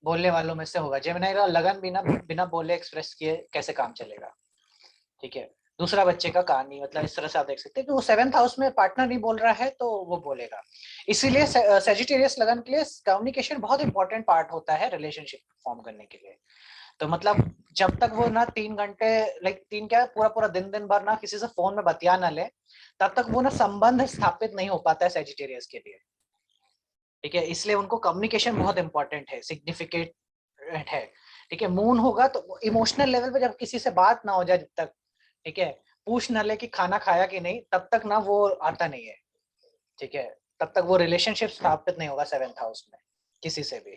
बोलने वालों में से होगा। जेमिनी का लगन बिना बिना बोले एक्सप्रेस किए कैसे काम चलेगा, ठीक है। दूसरा बच्चे का कहानी, मतलब इस तरह से आप देख सकते हैं कि वो 7th हाउस में पार्टनर नहीं बोल रहा है तो वो बोलेगा। इसीलिए सेजिटेरियस लगन के लिए कम्युनिकेशन बहुत इंपॉर्टेंट पार्ट होता है रिलेशनशिप फॉर्म करने के लिए। तो मतलब जब तक वो ना 3 घंटे, लाइक 3 क्या, पूरा पूरा दिन दिन भर ना किसी से फोन में बतिया ना ले, तब तक वो ना संबंध स्थापित नहीं हो पाता है सेजिटेरियस के लिए, ठीक है। इसलिए उनको कम्युनिकेशन बहुत इंपॉर्टेंट है, सिग्निफिकेंट है, ठीक है। मून होगा तो इमोशनल लेवल पे जब किसी से बात ना हो जाए, जब तक, ठीक है, पूछ न ले कि खाना खाया कि नहीं, तब तक ना वो आता नहीं है, ठीक है। तब तक वो रिलेशनशिप स्थापित नहीं होगा 7th हाउस में, किसी से भी,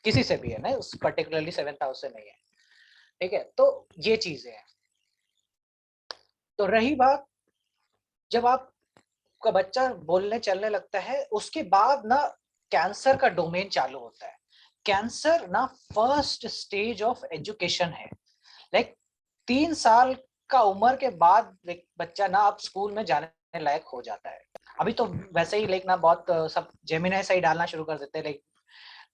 किसी से भी है ना, उस पर्टिकुलरली 7th हाउस से नहीं है, ठीक है। तो ये चीजें हैं। तो रही बात, जब आपका बच्चा बोलने चलने लगता है, उसके बाद ना कैंसर का डोमेन चालू होता है। कैंसर ना फर्स्ट स्टेज ऑफ एजुकेशन है। लाइक 3 साल का उम्र के बाद बच्चा ना अब स्कूल में जाने लायक हो जाता है। अभी तो वैसे ही लाइक ना बहुत सब जेमिनी से ही डालना शुरू कर देते हैं, लाइक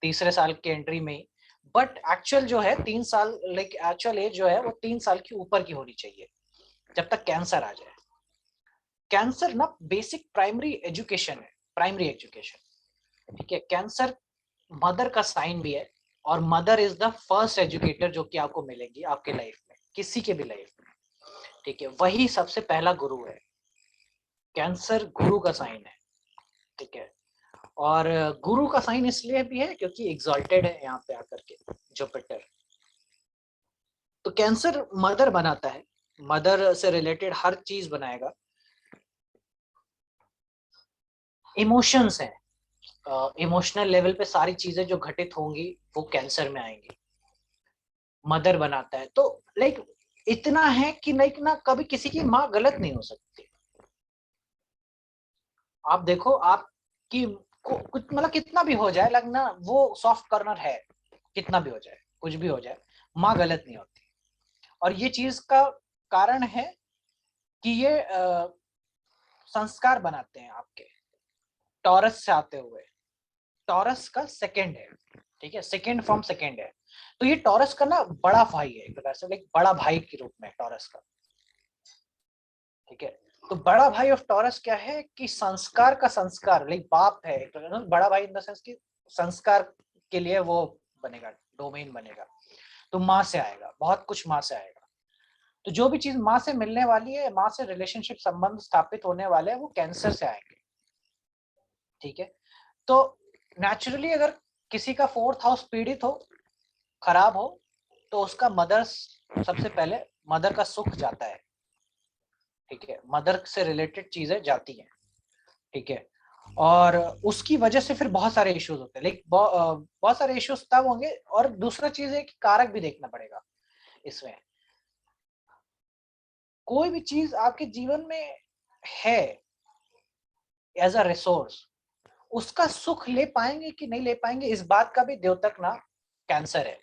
तीसरे साल के एंट्री में ही। बट एक्चुअल जो है 3 साल, लाइक एक्चुअल एज जो है वो 3 साल की ऊपर की होनी चाहिए, जब तक कैंसर आ जाए। कैंसर ना बेसिक प्राइमरी एजुकेशन है, प्राइमरी एजुकेशन, ठीक है। कैंसर मदर का साइन भी है, और mother is the first educator जो कि आपको मिलेगी आपके लाइफ में, किसी के भी लाइफ में, ठीक है। वही सबसे पहला गुरु है। कैंसर गुरु का साइन है, ठीक है। और गुरु का साइन इसलिए भी है क्योंकि एग्जॉल्टेड है यहाँ पे आकर के जुपिटर। तो कैंसर मदर बनाता है, मदर से रिलेटेड हर चीज बनाएगा। इमोशंस है, इमोशनल लेवल पे सारी चीजें जो घटित होंगी वो कैंसर में आएंगी। मदर बनाता है, तो लाइक इतना है कि लाइक ना कभी किसी की माँ गलत नहीं हो सकती। आप देखो, आपकी कुछ मतलब कितना भी हो जाए, लगना वो सॉफ्ट कॉर्नर है, कितना भी हो जाए, कुछ भी हो जाए, माँ गलत नहीं होती। और ये चीज का कारण है कि ये संस्कार बनाते हैं आपके, टॉरस से आते हुए। टॉरस का सेकंड है, ठीक है, सेकंड फ्रॉम सेकंड है। तो ये टॉरस का ना बड़ा भाई है, एक प्रकार से लाइक बड़ा भाई के रूप में टॉरस का, ठीक है। तो बड़ा भाई ऑफ टॉरस क्या है कि संस्कार का संस्कार, लाइक बाप है एक प्रकार से, बड़ा भाई इन द सेंस कि संस्कार के लिए वो बनेगा, डोमेन बनेगा। तो माँ से आएगा, बहुत कुछ माँ से आएगा। तो जो भी चीज माँ से मिलने वाली है, माँ से रिलेशनशिप संबंध स्थापित होने वाले हैं, वो कैंसर से आएंगे, ठीक है। तो नेचुरली अगर किसी का 4th हाउस पीड़ित हो, खराब हो, तो उसका मदर, सबसे पहले मदर का सुख जाता है, ठीक है। मदर से रिलेटेड चीजें जाती हैं, ठीक है। और उसकी वजह से फिर बहुत सारे इश्यूज होते हैं, लाइक बहुत सारे इश्यूज तब होंगे। और दूसरा चीज है कि कारक भी देखना पड़ेगा इसमें। कोई भी चीज आपके जीवन में है एज अ रिसोर्स, उसका सुख ले पाएंगे कि नहीं ले पाएंगे, इस बात का भी द्योतक ना कैंसर है।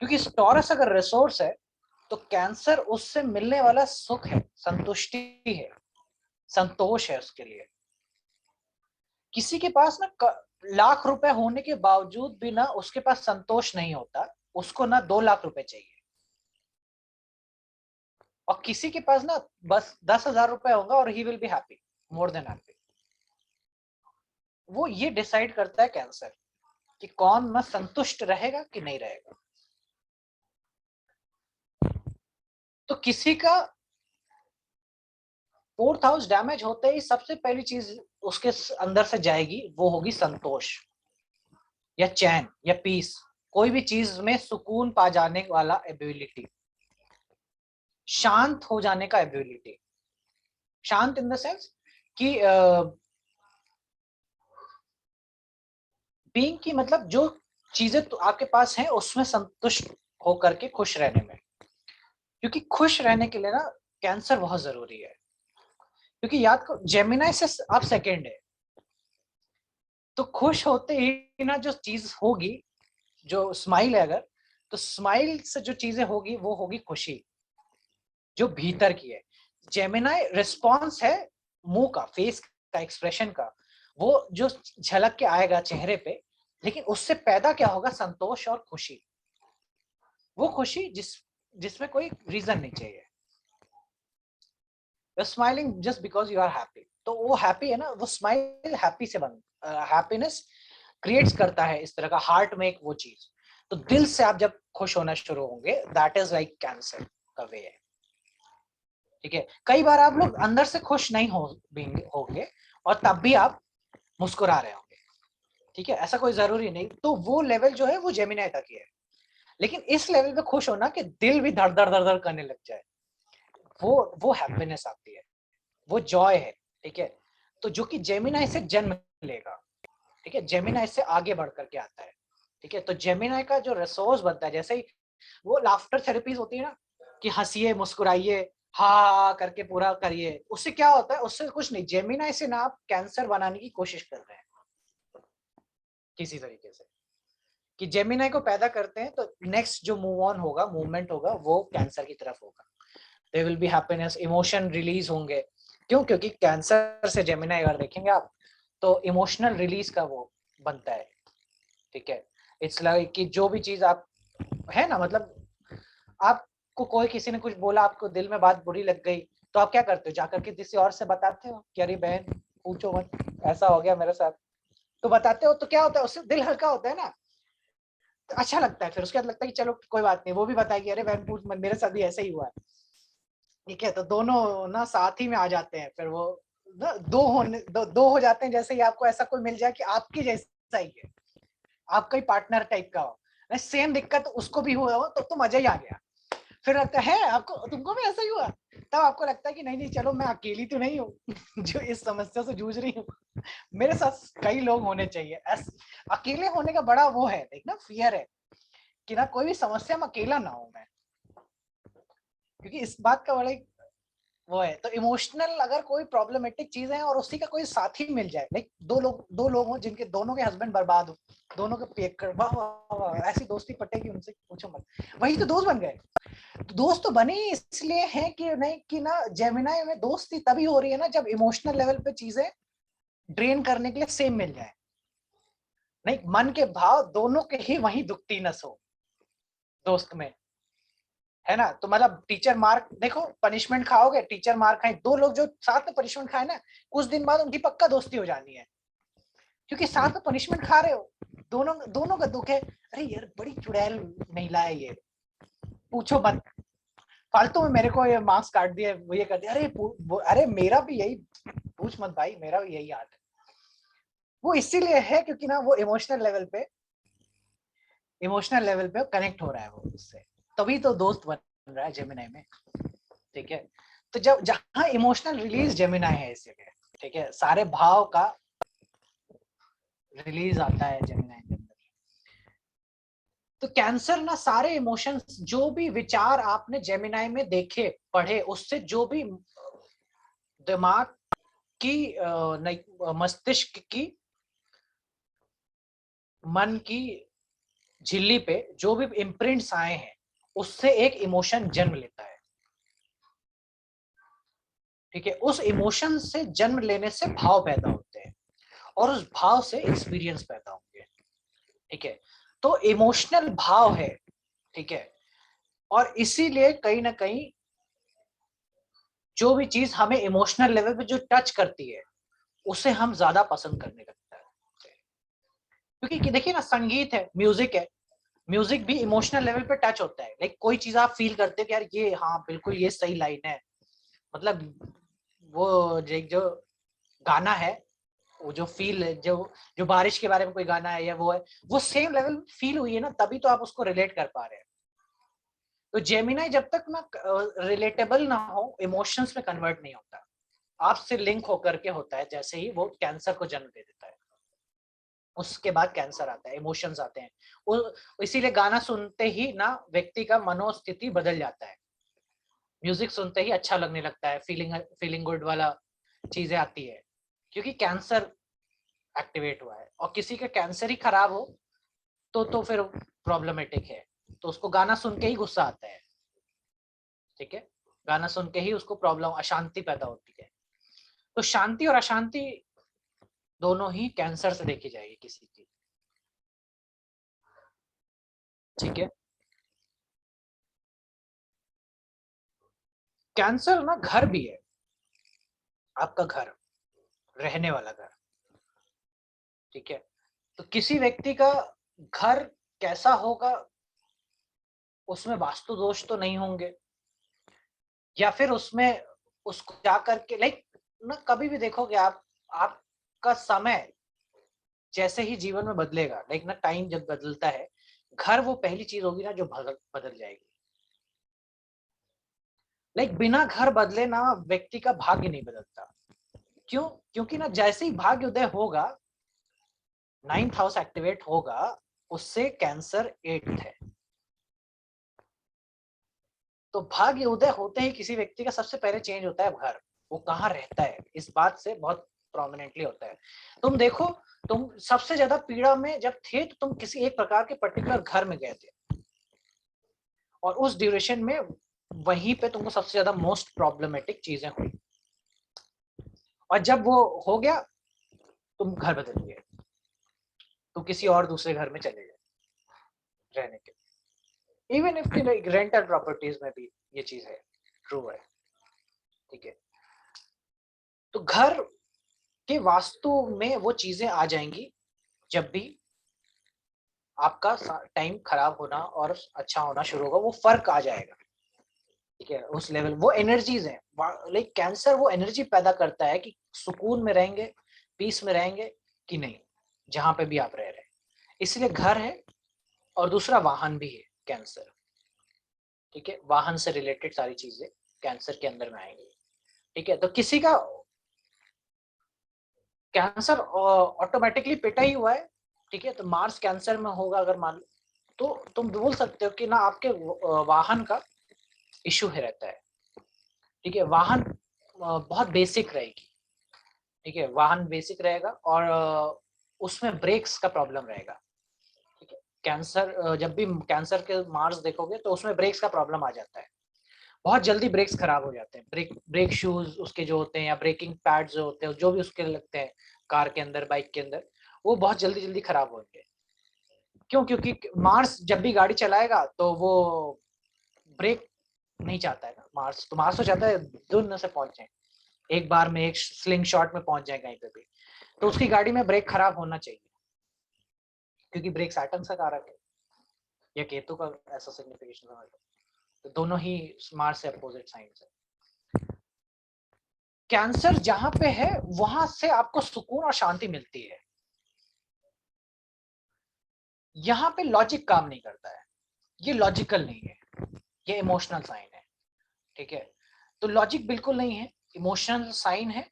क्योंकि टॉरस अगर रिसोर्स है, तो कैंसर उससे मिलने वाला सुख है, संतुष्टि है, संतोष है उसके लिए। किसी के पास ना लाख रुपए होने के बावजूद भी ना उसके पास संतोष नहीं होता, उसको ना 2 लाख रुपए चाहिए। और किसी के पास ना बस 10,000 रुपए होगा और he will be happy, more than happy. वो ये डिसाइड करता है कैंसर कि कौन ना संतुष्ट रहेगा कि नहीं रहेगा। तो किसी का 4th हाउस डैमेज होते ही सबसे पहली चीज उसके अंदर से जाएगी, वो होगी संतोष या चैन या पीस, कोई भी चीज में सुकून पा जाने वाला एबिलिटी, शांत हो जाने का एबिलिटी। शांत इन द सेंस कि बीइंग की, मतलब जो चीजें तो आपके पास हैं उसमें संतुष्ट होकर के खुश रहने में। क्योंकि खुश रहने के लिए ना कैंसर बहुत जरूरी है। क्योंकि याद करो, जेमिनाई से आप सेकंड है, तो खुश होते ही ना जो चीज होगी, जो स्माइल है अगर, तो स्माइल से जो चीजें होगी वो होगी खुशी, जो भीतर की है। जेमिनाई रिस्पॉन्स है मुंह का, फेस का, एक्सप्रेशन का, वो जो झलक के आएगा चेहरे पे, लेकिन उससे पैदा क्या होगा? संतोष और खुशी। वो खुशी जिसमें कोई रीजन नहीं चाहिए। Smiling just because you are happy, तो वो हैप्पी है ना, वो स्माइल हैप्पी से बन, हैप्पीनेस क्रिएट्स करता है इस तरह का हार्ट में एक वो चीज। तो दिल से आप जब खुश होना शुरू होंगे, दैट इज लाइक कैंसर का वे है। ठीक है, कई बार आप लोग अंदर से खुश नहीं होंगे और तब भी आप मुस्कुरा रहे होंगे। ठीक है, ऐसा कोई जरूरी नहीं। तो वो लेवल जो है वो जेमिनी तक ही है। लेकिन इस लेवल पे खुश होना कि दिल भी धड़ धड़ धड़ धड़ करने लग जाए, वो हैप्पीनेस आती है, वो जॉय है। ठीक है, तो जो कि जेमिनी से जन्म लेगा। ठीक है, जेमिनी से आगे बढ़ करके आता है। ठीक है, तो जेमिनी का जो रिसोर्स बनता है, जैसे ही वो लाफ्टर थेरेपीज होती है ना, कि हंसिए मुस्कुराइए हा करके पूरा करिए, उससे क्या होता है? उससे कुछ नहीं, जेमिनी से ना आप कैंसर बनाने की कोशिश कर रहे हैं किसी तरीके से, कि जेमिनी को पैदा करते हैं, तो नेक्स्ट जो मूव ऑन होगा, मूवमेंट होगा, वो कैंसर की तरफ होगा। There will be happiness, emotion release होंगे। क्यों? क्योंकि कैंसर से जेमिनी अगर देखेंगे आप, तो इमोशनल रिलीज का वो बनता है। ठीक है, इट्स लाइक कि जो भी चीज आप है ना, मतलब आपको कोई किसी ने कुछ बोला, आपको दिल में बात बुरी लग गई, तो आप क्या करते हो? जाकर के किसी और से बताते हो कि अरे बहन पूछो मत, ऐसा हो गया मेरे साथ। तो बताते हो तो क्या होता है? उससे दिल हल्का होता है ना, तो अच्छा लगता है। फिर उसके बाद लगता है कि चलो कोई बात नहीं, वो भी बताएगी अरे बहन पूछ मत, मेरे साथ भी ऐसा ही हुआ है। ठीक है, तो दोनों ना साथ ही में आ जाते हैं। फिर वो ना दो हो जाते हैं। जैसे ही आपको ऐसा कोई मिल जाए कि आपके जैसा ही है, आपका ही पार्टनर टाइप का हो, सेम दिक्कत उसको भी हुआ हो, तो मजा ही आ गया। फिर लगता है आपको, तुमको भी ऐसा ही हुआ? तब आपको लगता है कि नहीं नहीं, चलो मैं अकेली तो नहीं हूँ जो इस समस्या से जूझ रही हूँ, मेरे साथ कई लोग होने चाहिए। अकेले होने का बड़ा वो है, देखना फियर है कि ना कोई भी समस्या में अकेला ना हो मैं, क्योंकि इस बात का बड़ा वो है। तो इमोशनल अगर कोई प्रॉब्लमेटिक चीज है और उसी का कोई साथी मिल जाए, लाइक दो लोग हो जिनके दोनों के हस्बैंड बर्बाद हो, दोनों के पेक कर, वाह वाह वाह, ऐसी दोस्ती पटेगी उनसे पूछो मत, वही तो दोस्त बन गए। तो दोस्त तो बने ही इसलिए हैं कि नहीं कि ना जेमिनी में दोस्ती तभी हो रही है ना जब इमोशनल लेवल पे चीजें ड्रेन करने के लिए सेम मिल जाए। नहीं, मन के भाव दोनों के ही वही दुखती नस हो दोस्त में, है ना। तो मतलब टीचर मार्क देखो, पनिशमेंट खाओगे, टीचर मार खाए, दो लोग जो साथ में पनिशमेंट खाए ना, कुछ दिन बाद उनकी पक्का दोस्ती हो जानी है, क्योंकि साथ में पनिशमेंट खा रहे हो। दोनों दोनों का दुख है, अरे यार बड़ी चुड़ैल महिला है ये, पूछो मत, फालतू में मेरे को ये मार्क्स काट दिए, वो ये कर दिया, अरे मेरा भी यही, पूछ मत भाई, मेरा भी यही हाल है। वो इसीलिए है क्योंकि ना वो इमोशनल लेवल पे कनेक्ट हो रहा है वो उससे, तभी तो दोस्त बन रहा है जेमिनी में। ठीक है, तो जब जहां इमोशनल रिलीज जेमिनी है इस जगह, ठीक है, सारे भाव का रिलीज आता है जेमिनी के अंदर। तो कैंसर ना सारे इमोशंस, जो भी विचार आपने जेमिनी में देखे पढ़े, उससे जो भी दिमाग की मस्तिष्क की, मन की झिल्ली पे जो भी इम्प्रिंट्स आए हैं, उससे एक इमोशन जन्म लेता है। ठीक है, उस इमोशन से जन्म लेने से भाव पैदा होते हैं, और उस भाव से एक्सपीरियंस पैदा होंगे। ठीक है, तो इमोशनल भाव है। ठीक है, और इसीलिए कहीं ना कहीं जो भी चीज हमें इमोशनल लेवल पे जो टच करती है, उसे हम ज्यादा पसंद करने लगता है। क्योंकि देखिए ना, संगीत है, म्यूजिक है, म्यूजिक भी इमोशनल लेवल पे टच होता है। लाइक कोई चीज आप फील करते हो कि यार ये, हाँ बिल्कुल ये सही लाइन है, मतलब वो जो गाना है, वो जो फील है, जो बारिश के बारे में कोई गाना है या वो है, वो सेम लेवल फील हुई है ना, तभी तो आप उसको रिलेट कर पा रहे हैं। तो जेमिनी जब तक ना रिलेटेबल ना हो, इमोशंस में कन्वर्ट नहीं होता, आपसे लिंक होकर के होता है। जैसे ही वो कैंसर को जन्म दे देता है, उसके बाद कैंसर आता है, इमोशंस आते हैं। इसीलिए गाना सुनते ही ना व्यक्ति का मनोस्थिति बदल जाता है, म्यूजिक सुनते ही अच्छा लगने लगता है, फीलिंग फीलिंग गुड वाला चीजें आती है, क्योंकि कैंसर एक्टिवेट हुआ है। और किसी का कैंसर ही खराब हो तो फिर प्रॉब्लमेटिक है, तो उसको गाना सुन के ही गुस्सा आता है। ठीक है, गाना सुन के ही उसको प्रॉब्लम, अशांति पैदा होती है। तो शांति और अशांति दोनों ही कैंसर से देखी जाएगी किसी की। ठीक है। कैंसर ना घर भी है, आपका घर, रहने वाला घर, ठीक है। तो किसी व्यक्ति का घर कैसा होगा, उसमें वास्तु दोष तो नहीं होंगे, या फिर उसमें उसको जा करके लाइक ना, कभी भी देखोगे आप, आपका समय जैसे ही जीवन में बदलेगा, लाइक ना टाइम जब बदलता है, घर वो पहली चीज होगी ना जो बदल बदल जाएगी। लाइक बिना घर बदले ना व्यक्ति का भाग्य नहीं बदलता। क्यों? क्योंकि ना जैसे ही भाग्य उदय होगा, 9th हाउस एक्टिवेट होगा, उससे कैंसर 8th है। तो भाग्य उदय होते ही किसी व्यक्ति का सबसे पहले चेंज होता है घर, वो कहाँ रहता है, इस बात से बहुत प्रोमिनेंटली होता है। तुम देखो, तुम सबसे ज्यादा पीड़ा में जब थे तो तुम किसी एक प्रकार के पर्टिकुलर घर में गए थे, और उस ड्यूरेशन में वहीं पे तुमको सबसे ज्यादा मोस्ट प्रॉब्लमेटिक चीजें हुई, और जब वो हो गया तुम घर बदल गए, तुम किसी और दूसरे घर में चले गए रहने के। इवन इफ रेंटल प्रॉपर्टीज में भी ये चीज है, ट्रू है, ठीक है। तो घर के वास्तु में वो चीजें आ जाएंगी जब भी आपका टाइम खराब होना और अच्छा होना शुरू होगा, वो फर्क आ जाएगा, ठीक है। उस लेवल वो एनर्जीज हैं, लाइक कैंसर वो एनर्जी पैदा करता है कि सुकून में रहेंगे, पीस में रहेंगे कि नहीं, जहां पे भी आप रह रहे हैं। इसलिए घर है, और दूसरा वाहन भी है कैंसर, ठीक है। वाहन से रिलेटेड सारी चीजें कैंसर के अंदर में आएंगी, ठीक है। तो किसी का कैंसर ऑटोमेटिकली पिटा ही हुआ है, ठीक है, तो मार्स कैंसर में होगा अगर मान लो, तो तुम बोल सकते हो कि ना आपके वाहन का इशू है रहता है, ठीक है। वाहन बहुत बेसिक रहेगी, ठीक है, वाहन बेसिक रहेगा, और उसमें ब्रेक्स का प्रॉब्लम रहेगा, ठीक है। कैंसर जब भी कैंसर के मार्स देखोगे तो उसमें ब्रेक्स का प्रॉब्लम आ जाता है, बहुत जल्दी ब्रेक्स खराब हो जाते हैं, ब्रेक शूज उसके जो होते हैं, या ब्रेकिंग पैड्स जो होते हैं, जो भी उसके लगते हैं कार के अंदर, बाइक के अंदर, वो बहुत जल्दी जल्दी खराब होंगे। क्यों? क्योंकि मार्स जब भी गाड़ी चलाएगा तो वो ब्रेक नहीं चाहता है ना, मार्स तो चाहता है धुन से पहुंच जाए, एक बार में एक स्लिंग शॉट में पहुंच जाए कहीं पे भी। तो उसकी गाड़ी में ब्रेक खराब होना चाहिए, क्योंकि ब्रेक सैटर्न का कारक है, या केतु का ऐसा सिग्निफिकेशन समझ लो। तो दोनों ही मार्स से अपोजिट साइंस है। कैंसर जहां पे है वहां से आपको सुकून और शांति मिलती है, यहाँ पे लॉजिक काम नहीं करता है, ये लॉजिकल नहीं है, ये इमोशनल साइन है, ठीक है। तो लॉजिक बिल्कुल नहीं है, इमोशनल साइन है,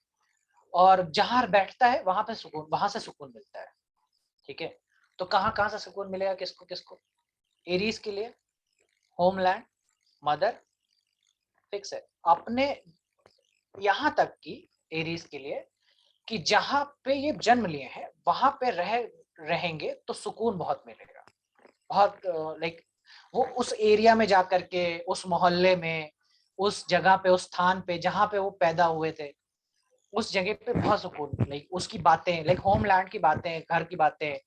और जहां बैठता है वहां पे सुकून, वहां से सुकून मिलता है, ठीक है। तो कहाँ कहाँ से सुकून मिलेगा, किसको किसको? एरीज के लिए होमलैंड, मदर, फिक्स है। अपने यहाँ तक कि एरीज के लिए कि जहां पे ये जन्म लिए हैं वहां पे रहेंगे तो सुकून बहुत मिलेगा, बहुत लाइक वो उस एरिया में जा करके, उस मोहल्ले में, उस जगह पे, उस स्थान पे जहां पे वो पैदा हुए थे, उस जगह पे बहुत सुकून, लाइक उसकी बातें, लाइक होमलैंड की बातें, घर की बातें,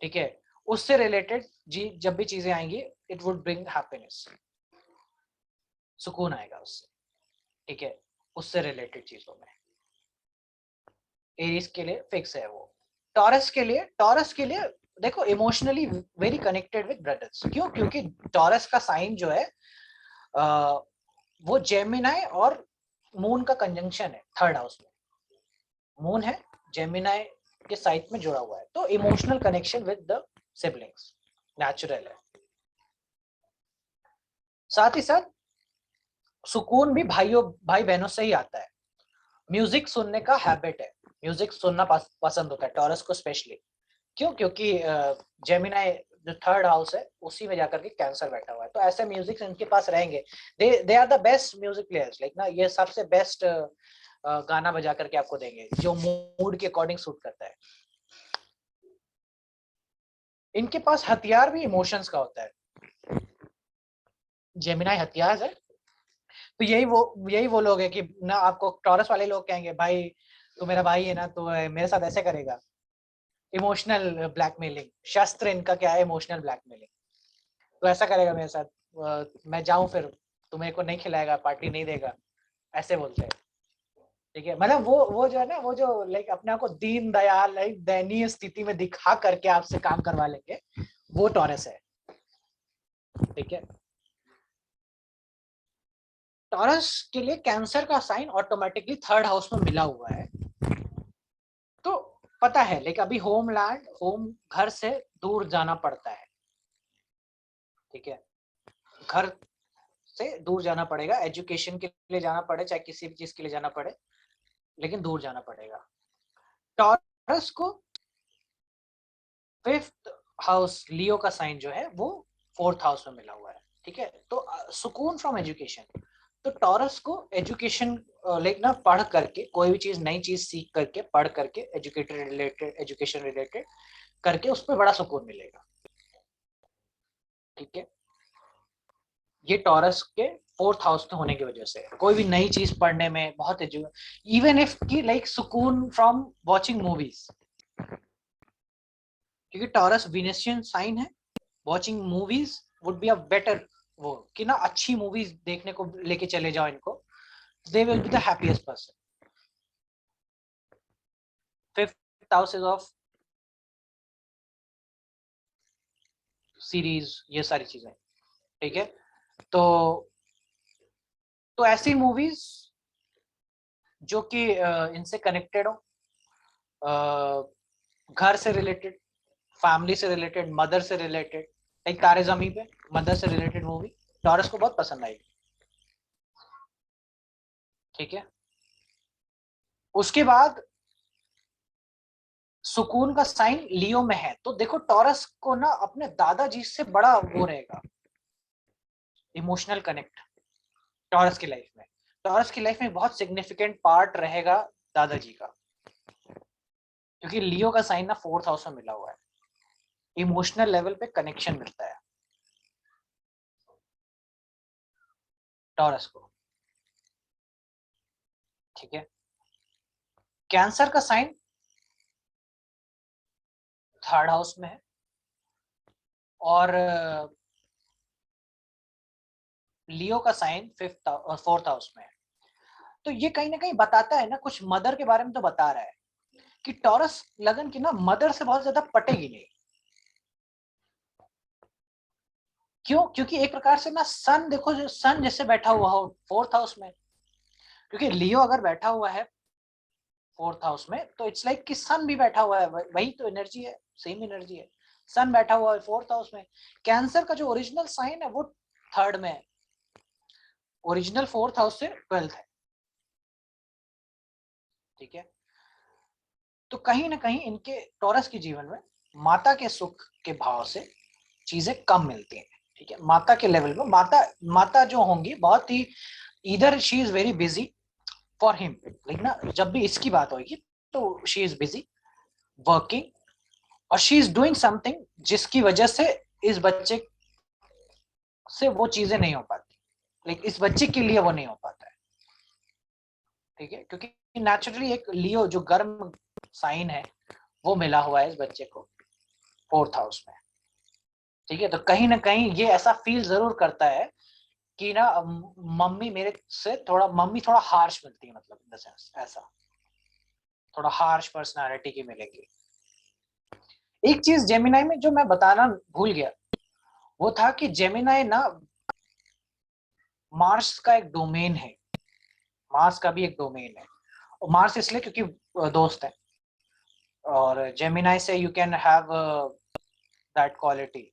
ठीक है, उससे रिलेटेड जी जब भी चीजें आएंगी, इट वुड ब्रिंग हैप्पीनेस, सुकून आएगा उससे, ठीक है, उससे रिलेटेड चीजों में। एरीज के लिए फिक्स है वो। टॉरस के लिए देखो, emotionally very connected with brothers. क्यों? क्योंकि टॉरस का साइन जो है वो जेमिनाई और मून का कंजंक्शन है, 3rd हाउस में मून है, जेमिनाई के साइट में जुड़ा हुआ है, तो emotional connection with the siblings natural है। साथ ही साथ सुकून भी भाई बहनों से ही आता है। म्यूजिक सुनने का हैबिट है, म्यूजिक सुनना पसंद होता है टॉरस को स्पेशली। क्यों? क्योंकि जेमिनाई जो 3rd हाउस है उसी में जाकर के कैंसर बैठा हुआ है, तो ऐसे म्यूजिक इनके पास रहेंगे, they are the best music players, like ना ये सबसे बेस्ट गाना बजा करके आपको देंगे जो मूड के अकॉर्डिंग सूट करता है। इनके पास हथियार भी इमोशंस का होता है, जेमिनाई हथियार है। तो यही वो लोग है कि ना, आपको टॉरस वाले लोग कहेंगे भाई तू मेरा भाई है ना, तो मेरे साथ ऐसे करेगा, इमोशनल ब्लैकमेलिंग, शस्त्र इनका क्या है, इमोशनल ब्लैकमेलिंग, तो ऐसा करेगा मेरे साथ, मैं जाऊं फिर तुम्हें को नहीं खिलाएगा, पार्टी नहीं देगा, ऐसे बोलते हैं। ठीक है, मतलब वो जो है ना, वो जो लाइक अपने आप को दीन दयाल, लाइक दयनीय स्थिति में दिखा करके आपसे काम करवा लेंगे, वो टॉरस है। ठीक है, टॉरस के लिए कैंसर का साइन ऑटोमेटिकली थर्ड हाउस में मिला हुआ है, तो पता है, लेकिन अभी होमलैंड, होम घर से दूर जाना पड़ता है। ठीक है, घर से दूर जाना पड़ेगा, एजुकेशन के लिए जाना पड़े, चाहे किसी भी चीज के लिए जाना पड़े, लेकिन दूर जाना पड़ेगा। टॉरस को फिफ्थ हाउस, लियो का साइन जो है वो फोर्थ हाउस में मिला हुआ है। ठीक है, तो सुकून फ्रॉम एजुकेशन, तो टॉरस को एजुकेशन लाइक ना, पढ़ करके कोई भी चीज, नई चीज सीख करके, पढ़ करके, एजुकेटेड रिलेटेड, एजुकेशन रिलेटेड करके उस पर बड़ा सुकून मिलेगा। ठीक है, ये टॉरस के फोर्थ हाउस के होने की वजह से कोई भी नई चीज पढ़ने में बहुत, इवन इफ की लाइक सुकून फ्रॉम वॉचिंग मूवीज, क्योंकि टॉरस विनेशियन साइन है, watching movies would be a better, वो कि ना अच्छी मूवीज देखने को लेके चले जाओ इनको, they will be the happiest person. Fifth house is of series, ये सारी चीजें। ठीक है, तो ऐसी मूवीज जो कि इनसे कनेक्टेड हो, घर से रिलेटेड, फैमिली से रिलेटेड, मदर से रिलेटेड, लाइक तारे जमी पे मदर से रिलेटेड मूवी टॉरस को बहुत पसंद आएगी। ठीक है, उसके बाद सुकून का साइन लियो में है, तो देखो टॉरस को ना अपने दादाजी से बड़ा वो रहेगा, इमोशनल कनेक्ट टॉरस की लाइफ में। टॉरस की लाइफ में बहुत सिग्निफिकेंट पार्ट रहेगा दादाजी का, क्योंकि लियो का साइन ना फोर्थ हाउस में मिला हुआ है, इमोशनल लेवल पे कनेक्शन मिलता है टॉरस को। ठीक है, कैंसर का साइन थर्ड हाउस में है, और लियो का साइन फिफ्थ फोर्थ हाउस में है। तो ये कहीं ना कहीं बताता है ना, कुछ मदर के बारे में तो बता रहा है कि टॉरस लगन की ना मदर से बहुत ज्यादा पटेगी नहीं। क्यों? क्योंकि एक प्रकार से ना सन, देखो जो सन जैसे बैठा हुआ हो फोर्थ हाउस में, क्योंकि लियो अगर बैठा हुआ है फोर्थ हाउस में, तो इट्स लाइक कि सन भी बैठा हुआ है, वही तो एनर्जी है, सेम एनर्जी है। सन बैठा हुआ है फोर्थ हाउस में। कैंसर का जो ओरिजिनल साइन है वो थर्ड में है, ओरिजिनल फोर्थ हाउस से ट्वेल्थ है। ठीक है, तो कहीं ना कहीं इनके टॉरस के जीवन में माता के सुख के भाव से चीजें कम मिलती हैं। ठीक है, माता के लेवल में, माता माता जो होंगी बहुत ही, इधर she is very busy for him, लेकिन ना जब भी इसकी बात होगी तो शी इज बिजी वर्किंग, और शी इज डूइंग समथिंग जिसकी वजह से इस बच्चे से वो चीजें नहीं हो पाती, लेकिन इस बच्चे के लिए वो नहीं हो पाता है। ठीक है, क्योंकि नेचुरली एक लियो जो गर्म साइन है वो मिला हुआ है इस बच्चे को फोर्थ हाउस में। ठीक है, तो कहीं ना कहीं ये ऐसा फील जरूर करता है कि ना मम्मी मेरे से थोड़ा, मम्मी थोड़ा हार्श मिलती है, मतलब इन द सेंस ऐसा, थोड़ा हार्श पर्सनालिटी की मिलेगी। एक चीज जेमिनाई में जो मैं बताना भूल गया, वो था कि जेमिनाई ना मार्स का एक डोमेन है, मार्स का भी एक डोमेन है, और मार्स इसलिए क्योंकि दोस्त है, और जेमिनाई से you can have that quality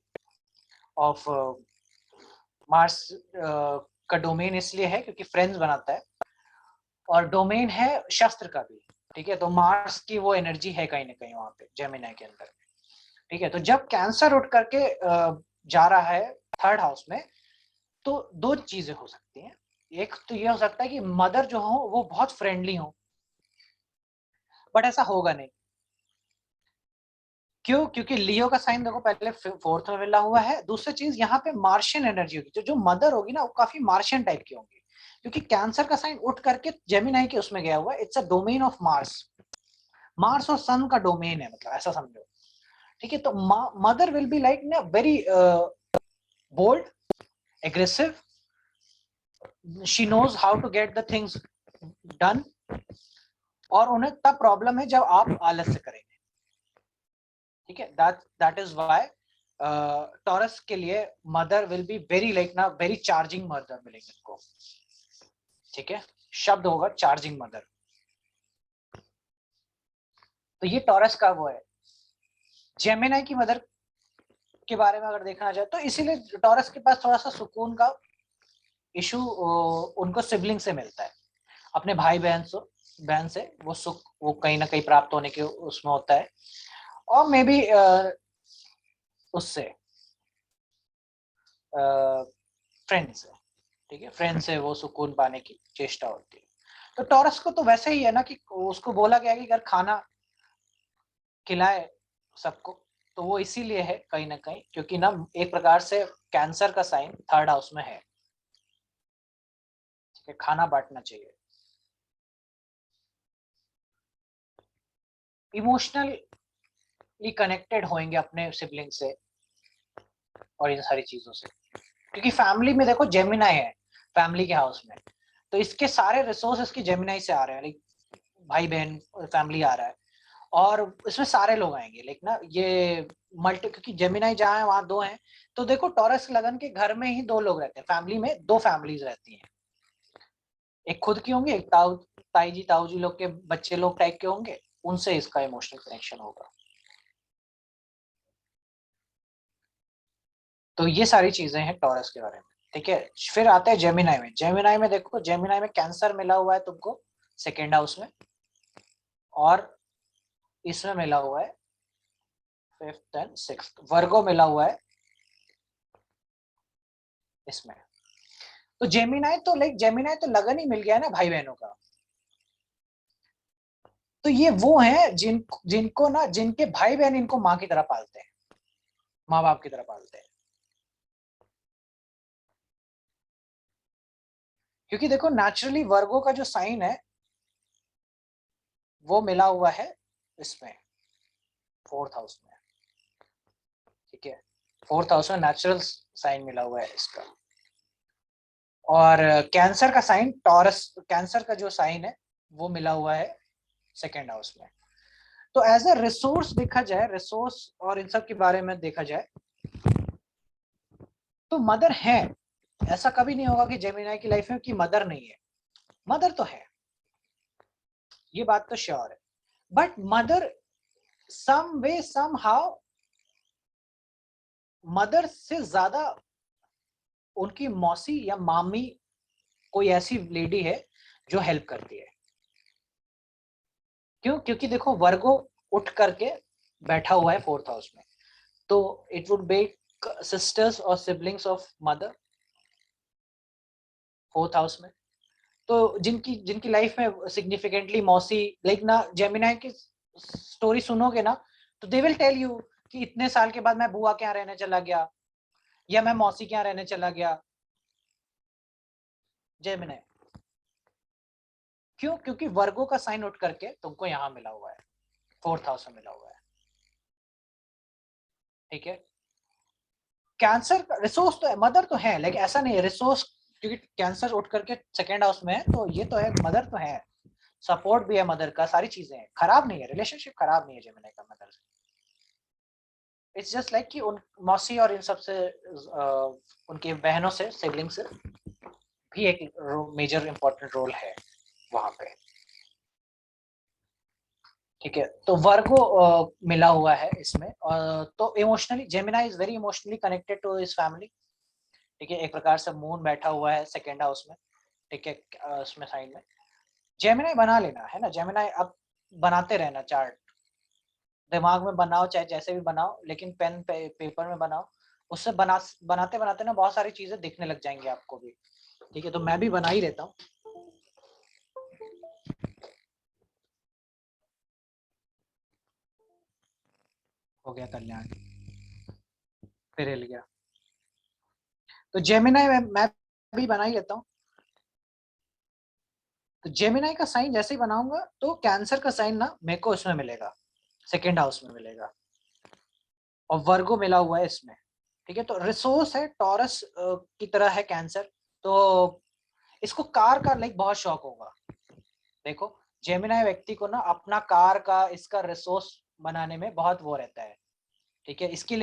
of, Mars का डोमेन इसलिए है क्योंकि फ्रेंड्स बनाता है, और डोमेन है शस्त्र का भी। ठीक है, तो मार्स की वो एनर्जी है कहीं ना कहीं वहां पे जेमिनाई के अंदर। ठीक है, तो जब कैंसर उठ करके जा रहा है थर्ड हाउस में, तो दो चीजें हो सकती हैं। एक तो ये हो सकता है कि मदर जो हो वो बहुत फ्रेंडली हो, बट ऐसा होगा नहीं। क्यों? क्योंकि लियो का साइन देखो पहले फोर्थ में मिला हुआ है, दूसरी चीज यहाँ पे मार्शियन एनर्जी होगी, जो मदर होगी ना वो काफी मार्शियन टाइप की होगी, क्योंकि कैंसर का साइन उठ करके जेमिनाई के उसमें गया हुआ है, it's a domain of Mars, Mars और सन का डोमेन है, मतलब ऐसा समझो। ठीक है, तो मदर विल बी लाइक ना very bold, aggressive, she knows how to get the things done, और उन्हें तब प्रॉब्लम है जब आप आलस से करेंगे, ठीक है। that is why टॉरस के लिए mother will be very like ना वेरी चार्जिंग मदर मिलेंगे इनको, ठीक है, शब्द होगा चार्जिंग मदर। तो ये टॉरस का वो है। जेमिनी की मदर के बारे में अगर देखना जाए तो इसीलिए टॉरस के पास थोड़ा सा सुकून का इशू उनको सिबलिंग से मिलता है, अपने भाई बहन से वो सुख वो कहीं ना कहीं प्राप्त होने के उसमें होता है, और मे बी उससे फ्रेंड से, ठीक है, फ्रेंड से वो सुकून पाने की चेष्टा होती है। तो टॉरस को तो वैसे ही है ना कि उसको बोला गया कि अगर खाना खिलाए सबको, तो वो इसीलिए है कहीं ना कहीं क्योंकि ना एक प्रकार से कैंसर का साइन थर्ड हाउस में है, ठीक है, खाना बांटना चाहिए। इमोशनली कनेक्टेड होंगे अपने सिबलिंग से और इन सारी चीजों से, क्योंकि फैमिली में देखो जेमिनी है फैमिली के हाउस में, तो इसके सारे रिसोर्स इसकी जेमिनी से आ रहे हैं, लाइक भाई बहन फैमिली आ रहा है, और इसमें सारे लोग आएंगे लाइक ना ये मल्टी, क्योंकि जेमिनी जहाँ है वहां दो हैं, तो देखो टॉरस लगन के घर में ही दो लोग रहते हैं, फैमिली में दो फैमिलीज रहती हैं, एक खुद की होंगी, एक ताऊ जी लोग के बच्चे लोग टाइप के होंगे, उनसे इसका इमोशनल कनेक्शन होगा। तो ये सारी चीजें हैं टॉरस के बारे में, ठीक है। फिर आते हैं जेमिनी में। जेमिनी में देखो, जेमिनी में कैंसर मिला हुआ है तुमको सेकेंड हाउस में, और इसमें मिला हुआ है फिफ्थ एंड सिक्स्थ, वर्गो मिला हुआ है इसमें। तो जेमिनी तो लाइक जेमिनी तो लगन ही मिल गया है ना भाई बहनों का, तो ये वो हैं जिनको ना जिनके भाई बहन इनको माँ की तरह पालते हैं, माँ बाप की तरह पालते हैं। क्योंकि देखो नेचुरली वर्गो का जो साइन है वो मिला हुआ है इसमें फोर्थ हाउस में, ठीक है, फोर्थ हाउस में नेचुरल साइन मिला हुआ है इसका। और कैंसर का साइन टॉरस, कैंसर का जो साइन है वो मिला हुआ है सेकेंड हाउस में। तो एज ए रिसोर्स देखा जाए, रिसोर्स और इन सब के बारे में देखा जाए तो मदर है, ऐसा कभी नहीं होगा कि जेमिनी की लाइफ में कि मदर नहीं है, मदर तो है, ये बात तो श्योर है। But mother some way somehow, mother से ज्यादा उनकी मौसी या मामी कोई ऐसी लेडी है जो हेल्प करती है। क्यों? क्योंकि देखो वर्गो उठ करके बैठा हुआ है फोर्थ हाउस में, तो इट वुड बी सिस्टर्स और siblings of mother fourth house में, तो जिनकी जिनकी लाइफ में सिग्निफिकेंटली मौसी, लाइक ना जेमिनी की स्टोरी सुनोगे ना तो दे विल टेल यू कि इतने साल के बाद मैं बुआ के यहाँ रहने चला गया या मैं मौसी के यहाँ रहने चला गया, जेमिनी। क्यों? क्योंकि वर्गो का साइन उठ करके तुमको यहाँ मिला हुआ है, फोर्थ हाउस में मिला हुआ है, ठीक है। कैंसर का रिसोर्स तो है, मदर तो है, लेकिन ऐसा नहीं है रिसोर्स, क्योंकि कैंसर उठ करके सेकेंड हाउस में है तो ये तो है, मदर तो है, सपोर्ट भी है मदर का, सारी चीजें हैं, खराब नहीं है, रिलेशनशिप खराब नहीं है जेमिनी का मदर से। इट्स जस्ट लाइक कि उन मौसी और इन सब से उनकी बहनों से, सिबलिंग से भी एक मेजर इंपॉर्टेंट रोल है वहां पे, ठीक है। तो वर्गो मिला हुआ है इसमें, तो emotionally Gemini is very emotionally connected to his family, ठीक है। एक प्रकार से मून बैठा हुआ है सेकेंड हाउस में, ठीक है, उसमें साइड में जेमिनी बना लेना है ना, जेमिनी अब बनाते रहना चार्ट, दिमाग में बनाओ चाहे जैसे भी बनाओ, लेकिन पेन पेपर में बनाओ, उससे बनाते बनाते ना बहुत सारी चीजें दिखने लग जाएंगी आपको भी, ठीक है। तो मैं भी बना ही लेता हूँ। हो गया कल्याण, फिर हिल गया। तो जेमिनी मैं भी बना ही लेता हूँ। तो जेमिनी का साइन जैसे ही बनाऊंगा तो कैंसर का साइन ना मेरे को इसमें मिलेगा, सेकेंड हाउस में मिलेगा, और वर्गो मिला हुआ है इसमें, ठीक है, तो रिसोर्स है, टॉरस की तरह है कैंसर, तो इसको कार का लाइक बहुत शौक होगा। देखो जेमिनाई व्यक्ति को ना अपना कार का इसका रिसोर्स बनाने में बहुत वो रहता है। ठीक है, इसके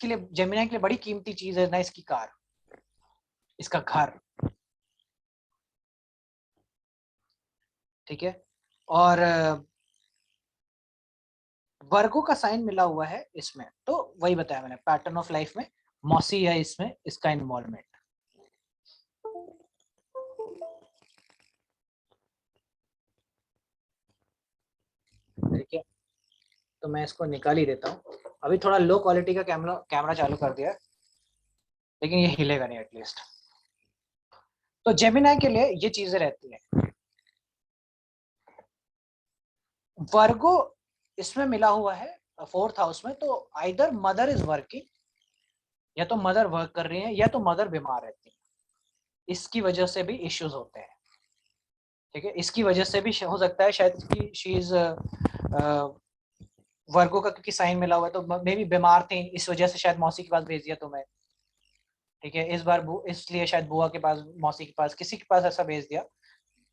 लिए जेमिनाई के लिए बड़ी कीमती चीज है ना इसकी कार, इसका घर। ठीक है, और वर्गो का साइन मिला हुआ है इसमें, तो वही बताया मैंने, पैटर्न ऑफ लाइफ में मौसी है इसमें इसका इन्वॉल्वमेंट। ठीक है, तो मैं इसको निकाल ही देता हूँ। अभी थोड़ा लो क्वालिटी का कैमरा चालू कर दिया है, लेकिन ये हिलेगा नहीं एटलीस्ट। तो जेमिनाई के लिए ये चीजें रहती हैं। वर्गो इसमें मिला हुआ है 4th हाउस में, तो आइदर मदर इज वर्किंग, या तो मदर वर्क कर रही है, या तो मदर बीमार रहती है, इसकी वजह से भी इश्यूज होते हैं। ठीक है, इसकी वजह से भी हो सकता है शायद कि शी इज वर्गो का क्योंकि साइन मिला हुआ है, तो मे भी बीमार थी, इस वजह से शायद मौसी के पास भेज दिया तुम्हें। ठीक है, इस बार इसलिए शायद बुआ के पास, मौसी के पास, किसी के पास ऐसा भेज दिया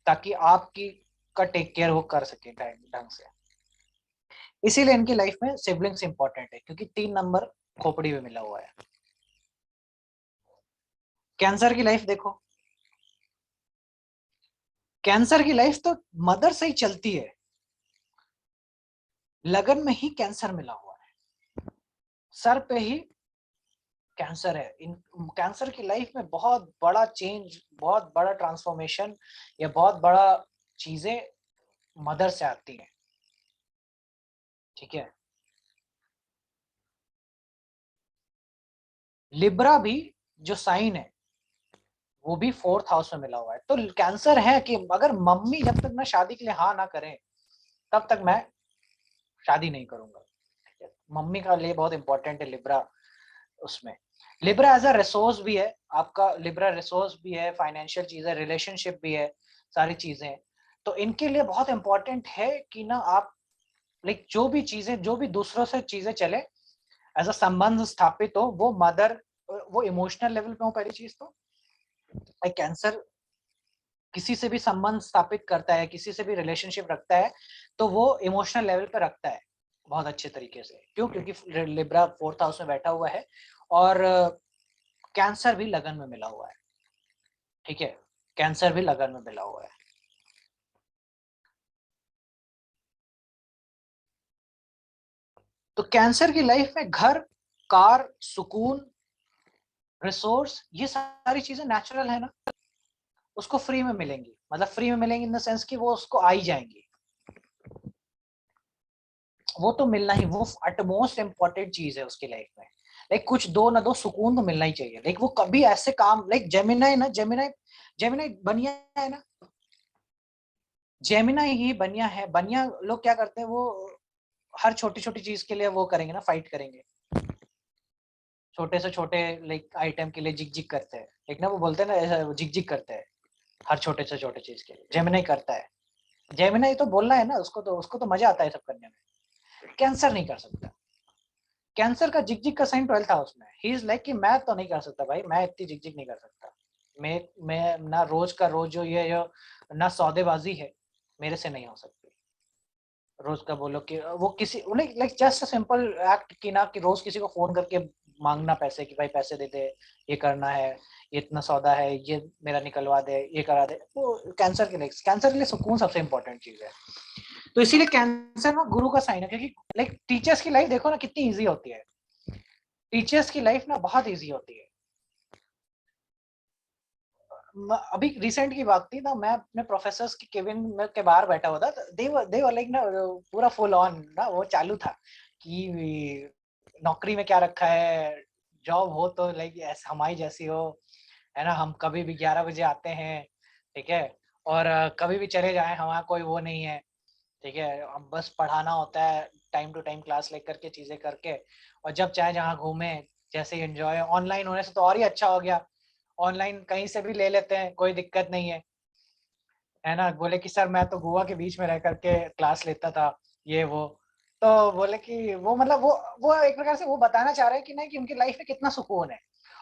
ताकि आपकी का टेक केयर वो कर सके ढंग से। इसीलिए इनकी लाइफ में सिबलिंग्स इंपॉर्टेंट है, क्योंकि 3 नंबर खोपड़ी में मिला हुआ है। कैंसर की लाइफ देखो, कैंसर की लाइफ तो मदर से ही चलती है, लगन में ही कैंसर मिला हुआ है, सर पे ही कैंसर है। इन कैंसर की लाइफ में बहुत बड़ा चेंज, बहुत बड़ा ट्रांसफॉर्मेशन, या बहुत बड़ा चीजें मदर से आती हैं। ठीक है, लिब्रा भी जो साइन है वो भी 4th हाउस में मिला हुआ है, तो कैंसर है कि अगर मम्मी जब तक मैं शादी के लिए हाँ ना करें तब तक मैं शादी नहीं करूंगा। ठीक है, मम्मी का लिए बहुत इंपॉर्टेंट है लिब्रा। उसमें लिब्रा एज अ रिसोर्स भी है आपका, लिब्रा रिसोर्स भी है, फाइनेंशियल चीज है, रिलेशनशिप भी है, सारी चीजें। तो इनके लिए बहुत इंपॉर्टेंट है कि ना आप लाइक जो भी चीजें, जो भी दूसरों से चीजें चले, एज अ संबंध स्थापित हो, वो मदर, वो इमोशनल लेवल पे हो पहली चीज तो। कैंसर किसी से भी संबंध स्थापित करता है, किसी से भी रिलेशनशिप रखता है, तो वो इमोशनल लेवल पे रखता है बहुत अच्छे तरीके से। क्यों? क्योंकि लिब्रा 4th हाउस में बैठा हुआ है, और कैंसर भी लगन में मिला हुआ है। ठीक है, कैंसर भी लगन में मिला हुआ है। तो कैंसर की लाइफ में घर, कार, सुकून, रिसोर्स, ये सारी चीजें नेचुरल है ना, उसको फ्री में मिलेंगी, मतलब फ्री में मिलेंगी इन द सेंस कि वो उसको आ ही जाएंगी। वो तो मिलना ही, वो अटमोस्ट इम्पोर्टेंट चीज है उसकी लाइफ में। लाइक कुछ दो ना दो, सुकून तो मिलना ही चाहिए। लाइक वो कभी ऐसे काम, लाइक जेमिनाई ना, जेमिनाई जेमिनाई बनिया है ना, जेमिनाई ही बनिया है। बनिया लोग क्या करते हैं, वो हर छोटी छोटी चीज के लिए वो करेंगे ना, फाइट करेंगे, छोटे से छोटे लाइक आइटम के लिए जिग जिग करते हैं। एक ना वो बोलते हैं ना, ऐसा जिग जिग करते हैं हर छोटे से छोटे चीज के लिए, जेमिनाई करता है। जेमिनाई तो बोलना है ना, उसको तो मजा आता है सब करने में। कैंसर नहीं कर सकता। कैंसर का जिग जिग का साइन 12th हाउस में, ही इज लाइक कि मैं तो नहीं कर सकता भाई, मैं इतनी जिग जिग नहीं कर सकता। मैं ना रोज का रोज जो ये जो ना सौदेबाजी है, मेरे से नहीं हो सकती। रोज का बोलो कि वो किसी लाइक जस्ट सिंपल एक्ट की ना, कि रोज किसी को फोन करके मांगना पैसे, कि भाई पैसे दे दे, ये करना है, ये इतना सौदा है, ये मेरा निकलवा दे, ये करा दे, वो कैंसर के लिए सुकून सबसे इंपॉर्टेंट चीज है। तो इसीलिए कैंसर में गुरु का साइन है, क्योंकि लाइक टीचर्स की लाइफ देखो ना कितनी ईजी होती है। टीचर्स की लाइफ ना बहुत ईजी होती है। अभी रिसेंट की बात थी ना, मैं अपने प्रोफेसर्स के केबिन में के बाहर बैठा हुआ था, दे वर लाइक ना, पूरा फुल ऑन ना वो चालू था कि नौकरी में क्या रखा है, जॉब हो तो लाइक ऐसे हमारी जैसी हो, है ना, हम कभी भी 11 बजे आते हैं। ठीक है, और कभी भी चले जाएं, हमारा कोई वो नहीं है। ठीक है, हम बस पढ़ाना होता है, टाइम टू टाइम क्लास लेकर के, चीजें करके, और जब चाहे जहाँ घूमे, जैसे एंजॉय। ऑनलाइन होने से तो और ही अच्छा हो गया, ऑनलाइन कहीं से भी ले लेते हैं, कोई दिक्कत नहीं है ना। बोले कि सर मैं तो गोवा के बीच में रह करके क्लास लेता था, ये वो, तो बोले कि वो मतलब वो एक प्रकार से वो बताना चाह रहे हैं कि नहीं कि उनकी लाइफ में कितना सुकून है,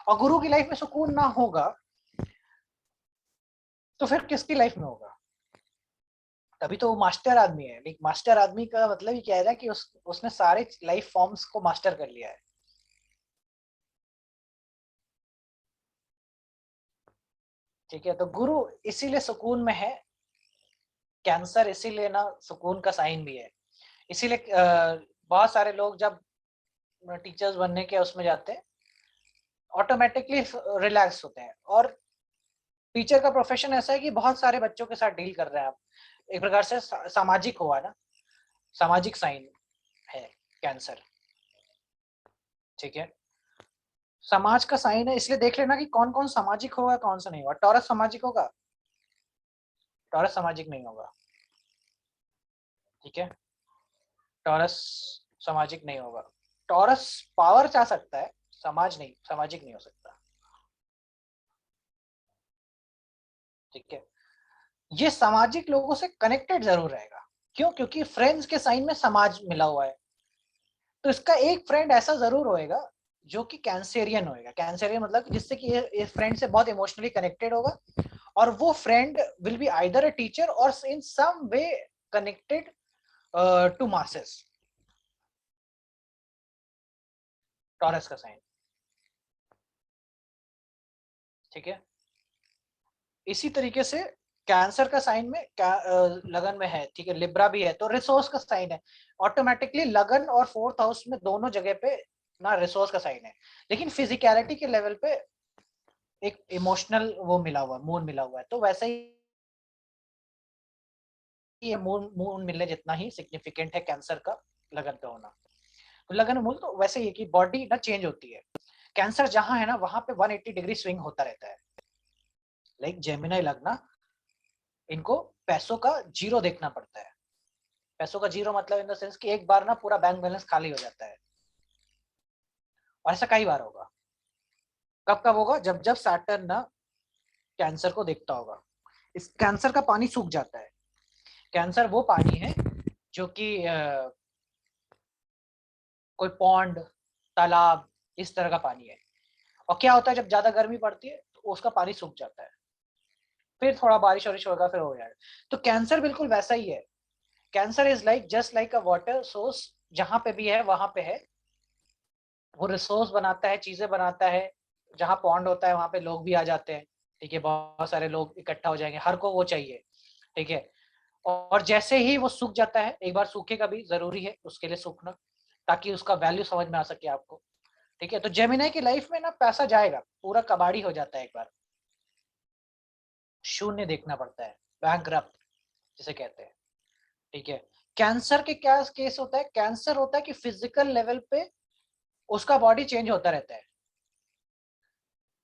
और गुरु की लाइफ में सुकून ना होगा तो फिर किसकी लाइफ में होगा? तभी तो वो मास्टर आदमी है। लेकिन मास्टर आदमी का मतलब ही क्या है ना कि उसने सारे लाइफ फॉर्म्स को मास्टर कर लिया है। ठीक है, तो गुरु इसीलिए सुकून में है, कैंसर इसीलिए ना सुकून का साइन भी है। इसीलिए बहुत सारे लोग जब टीचर्स बनने के उसमें जाते हैं ऑटोमेटिकली रिलैक्स होते हैं। और टीचर का प्रोफेशन ऐसा है कि बहुत सारे बच्चों के साथ डील कर रहे हैं आप, एक प्रकार से सामाजिक हुआ ना, सामाजिक साइन है कैंसर। ठीक है, समाज का साइन है, इसलिए देख लेना कि कौन कौन सामाजिक होगा कौन सा नहीं होगा। टॉरस सामाजिक होगा, टॉरस सामाजिक नहीं होगा। ठीक है, टॉरस सामाजिक नहीं होगा। टॉरस पावर चाह सकता है, समाज नहीं, सामाजिक नहीं हो सकता। ठीक है, ये सामाजिक लोगों से कनेक्टेड जरूर रहेगा। क्यों? क्योंकि फ्रेंड्स के साइन में समाज मिला हुआ है। तो इसका एक फ्रेंड ऐसा जरूर होएगा जो कि कैंसेरियन होएगा। कैंसेरियन मतलब जिससे कि ये फ्रेंड से बहुत इमोशनली कनेक्टेड होगा, और वो friend will be either a teacher और इन सम वे कनेक्टेड टू मासेस। टॉरस का साइन। ठीक है, इसी तरीके से कैंसर का साइन में लगन में है। ठीक है, लिब्रा भी है तो रिसोर्स का साइन है। ऑटोमेटिकली लगन और फोर्थ हाउस में दोनों जगह पे ना रिसोर्स का साइन है। लेकिन फिजिकलिटी के लेवल पे एक इमोशनल वो मिला हुआ है, मून मिला हुआ है। तो वैसे ही ये मून मून मिलने जितना ही सिग्निफिकेंट है कैंसर का लगन पे होना। तो लगन मूल तो वैसे ही कि बॉडी ना चेंज होती है। कैंसर जहां है ना वहां पे 180 डिग्री स्विंग होता रहता है। लाइक जेमिनी लगना, इनको पैसों का जीरो देखना पड़ता है। पैसों का जीरो मतलब इन द सेंस कि एक बार ना पूरा बैंक बैलेंस खाली हो जाता है। और ऐसा कई बार होगा। कब कब होगा? जब जब सैटर्न ना कैंसर को देखता होगा। इस कैंसर का पानी सूख जाता है। कैंसर वो पानी है जो कि कोई पॉन्ड, तालाब, इस तरह का पानी है। और क्या होता है जब ज्यादा गर्मी पड़ती है तो उसका पानी सूख जाता है, फिर थोड़ा बारिश वारिश होगा फिर हो जाएगा। तो कैंसर बिल्कुल वैसा ही है। Cancer is like just like a water source, जहां पे भी है वहां पे है। वो रिसोर्स बनाता है, चीजें बनाता है। जहां पॉन्ड होता है वहां पे लोग भी आ जाते हैं। ठीक है, बहुत सारे लोग इकट्ठा हो जाएंगे, हर को वो चाहिए। ठीक है, और जैसे ही वो सूख जाता है, एक बार सूखेगा भी, जरूरी है उसके लिए सूखना, ताकि उसका वैल्यू समझ में आ सके आपको। ठीक है, तो जेमिनी की लाइफ में ना पैसा जाएगा, पूरा कबाड़ी हो जाता है एक बार, शून्य देखना पड़ता है, बैंकरप्ट जिसे कहते हैं। ठीक है, कैंसर के क्या केस होता है? कैंसर होता है कि फिजिकल लेवल पे उसका बॉडी चेंज होता रहता है।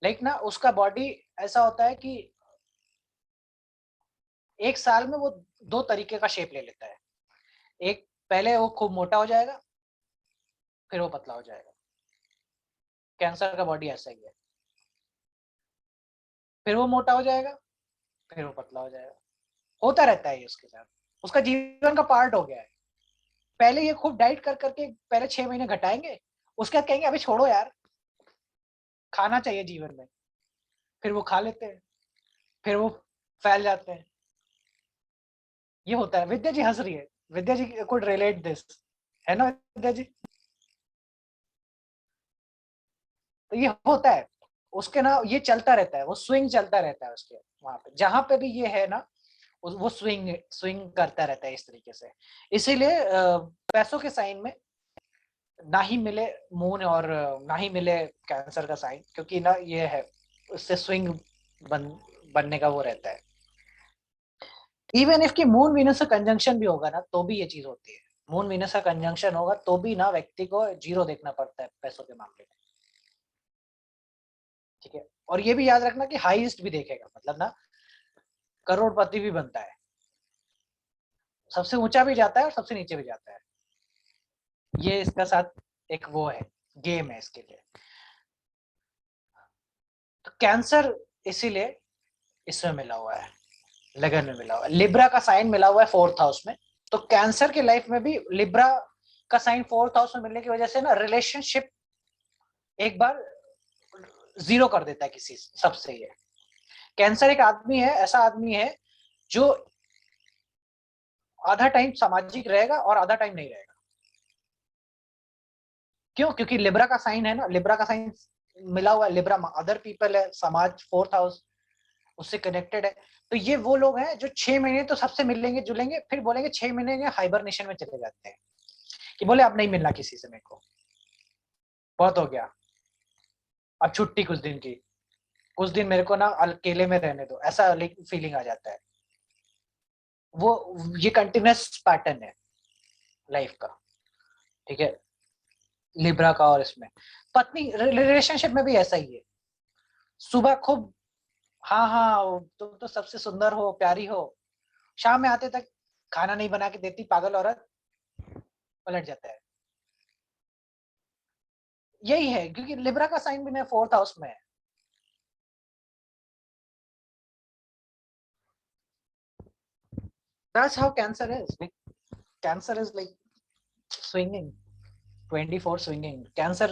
लाइक ना उसका बॉडी ऐसा होता है कि एक साल में वो दो तरीके का शेप ले लेता है। एक, पहले वो खूब मोटा हो जाएगा, फिर वो पतला हो जाएगा। कैंसर का बॉडी ऐसा ही है। फिर वो मोटा हो जाएगा, फिर वो पतला हो जाएगा। होता रहता है ये उसके साथ, उसका जीवन का पार्ट हो गया है। पहले ये खूब डाइट कर करके पहले 6 महीने घटाएंगे, उसके बाद कहेंगे अभी छोड़ो यार, खाना चाहिए जीवन में। फिर वो खा लेते हैं, फिर वो फैल जाते हैं। ये होता है। विद्या जी हंस रही है, विद्या जी कुड रिलेट दिस, है ना विद्या जी? तो ये होता है उसके ना, ये चलता रहता है, वो स्विंग चलता रहता है उसके वहां पे, जहां पे भी ये है ना वो स्विंग स्विंग करता रहता है इस तरीके से। इसीलिए पैसों के साइन में ना ही मिले मून, और ना ही मिले कैंसर का साइन, क्योंकि ना ये है उससे स्विंग बन बनने का वो रहता है। इवन इफ की मून वीनस का कंजंक्शन भी होगा ना तो भी ये चीज होती है। मून वीनस का कंजंक्शन होगा तो भी ना व्यक्ति को जीरो देखना पड़ता है पैसों के मामले में। ठीक है, और ये भी याद रखना कि हाईएस्ट भी देखेगा, मतलब ना करोड़पति भी बनता है, सबसे ऊंचा भी जाता है और सबसे नीचे भी जाता है। ये इसका साथ एक वो है, गेम है इसके लिए। तो कैंसर इसीलिए इसमें मिला हुआ है, लगन में मिला हुआ है। लिब्रा का साइन मिला हुआ है फोर्थ हाउस में। तो कैंसर की लाइफ में भी लिब्रा का साइन 4th हाउस में मिलने की वजह से ना रिलेशनशिप एक बार 0 कर देता है किसी सबसे। ये कैंसर एक आदमी है, ऐसा आदमी है जो आधा टाइम सामाजिक रहेगा और आधा टाइम नहीं रहेगा। क्यों? क्योंकि लिब्रा का साइन है ना, लिब्रा का साइन मिला हुआ है, लिब्रा अदर पीपल है, समाज 4th हाउस उससे कनेक्टेड है। तो ये वो लोग हैं जो 6 महीने तो सबसे मिलेंगे जुलेंगे, फिर बोलेंगे 6 महीने के हाइबरनेशन में चले जाते हैं कि बोले अब नहीं मिलना किसी से, मेरे को बहुत हो गया, अब छुट्टी कुछ दिन की, कुछ दिन मेरे को ना अकेले में रहने दो, ऐसा फीलिंग आ जाता है। वो ये कंटिन्यूस पैटर्न है लाइफ का, ठीक है, लिब्रा का। और इसमें पत्नी रिलेशनशिप में भी ऐसा ही है। सुबह खूब हाँ हाँ तुम तो सबसे सुंदर हो, प्यारी हो, शाम में आते तक खाना नहीं बना के देती, पागल औरत, पलट जाता है। यही है क्योंकि लिब्रा का साइन भी 4th हाउस में है। That's how Cancer is. Like, Cancer is like swinging, 24 swinging. Cancer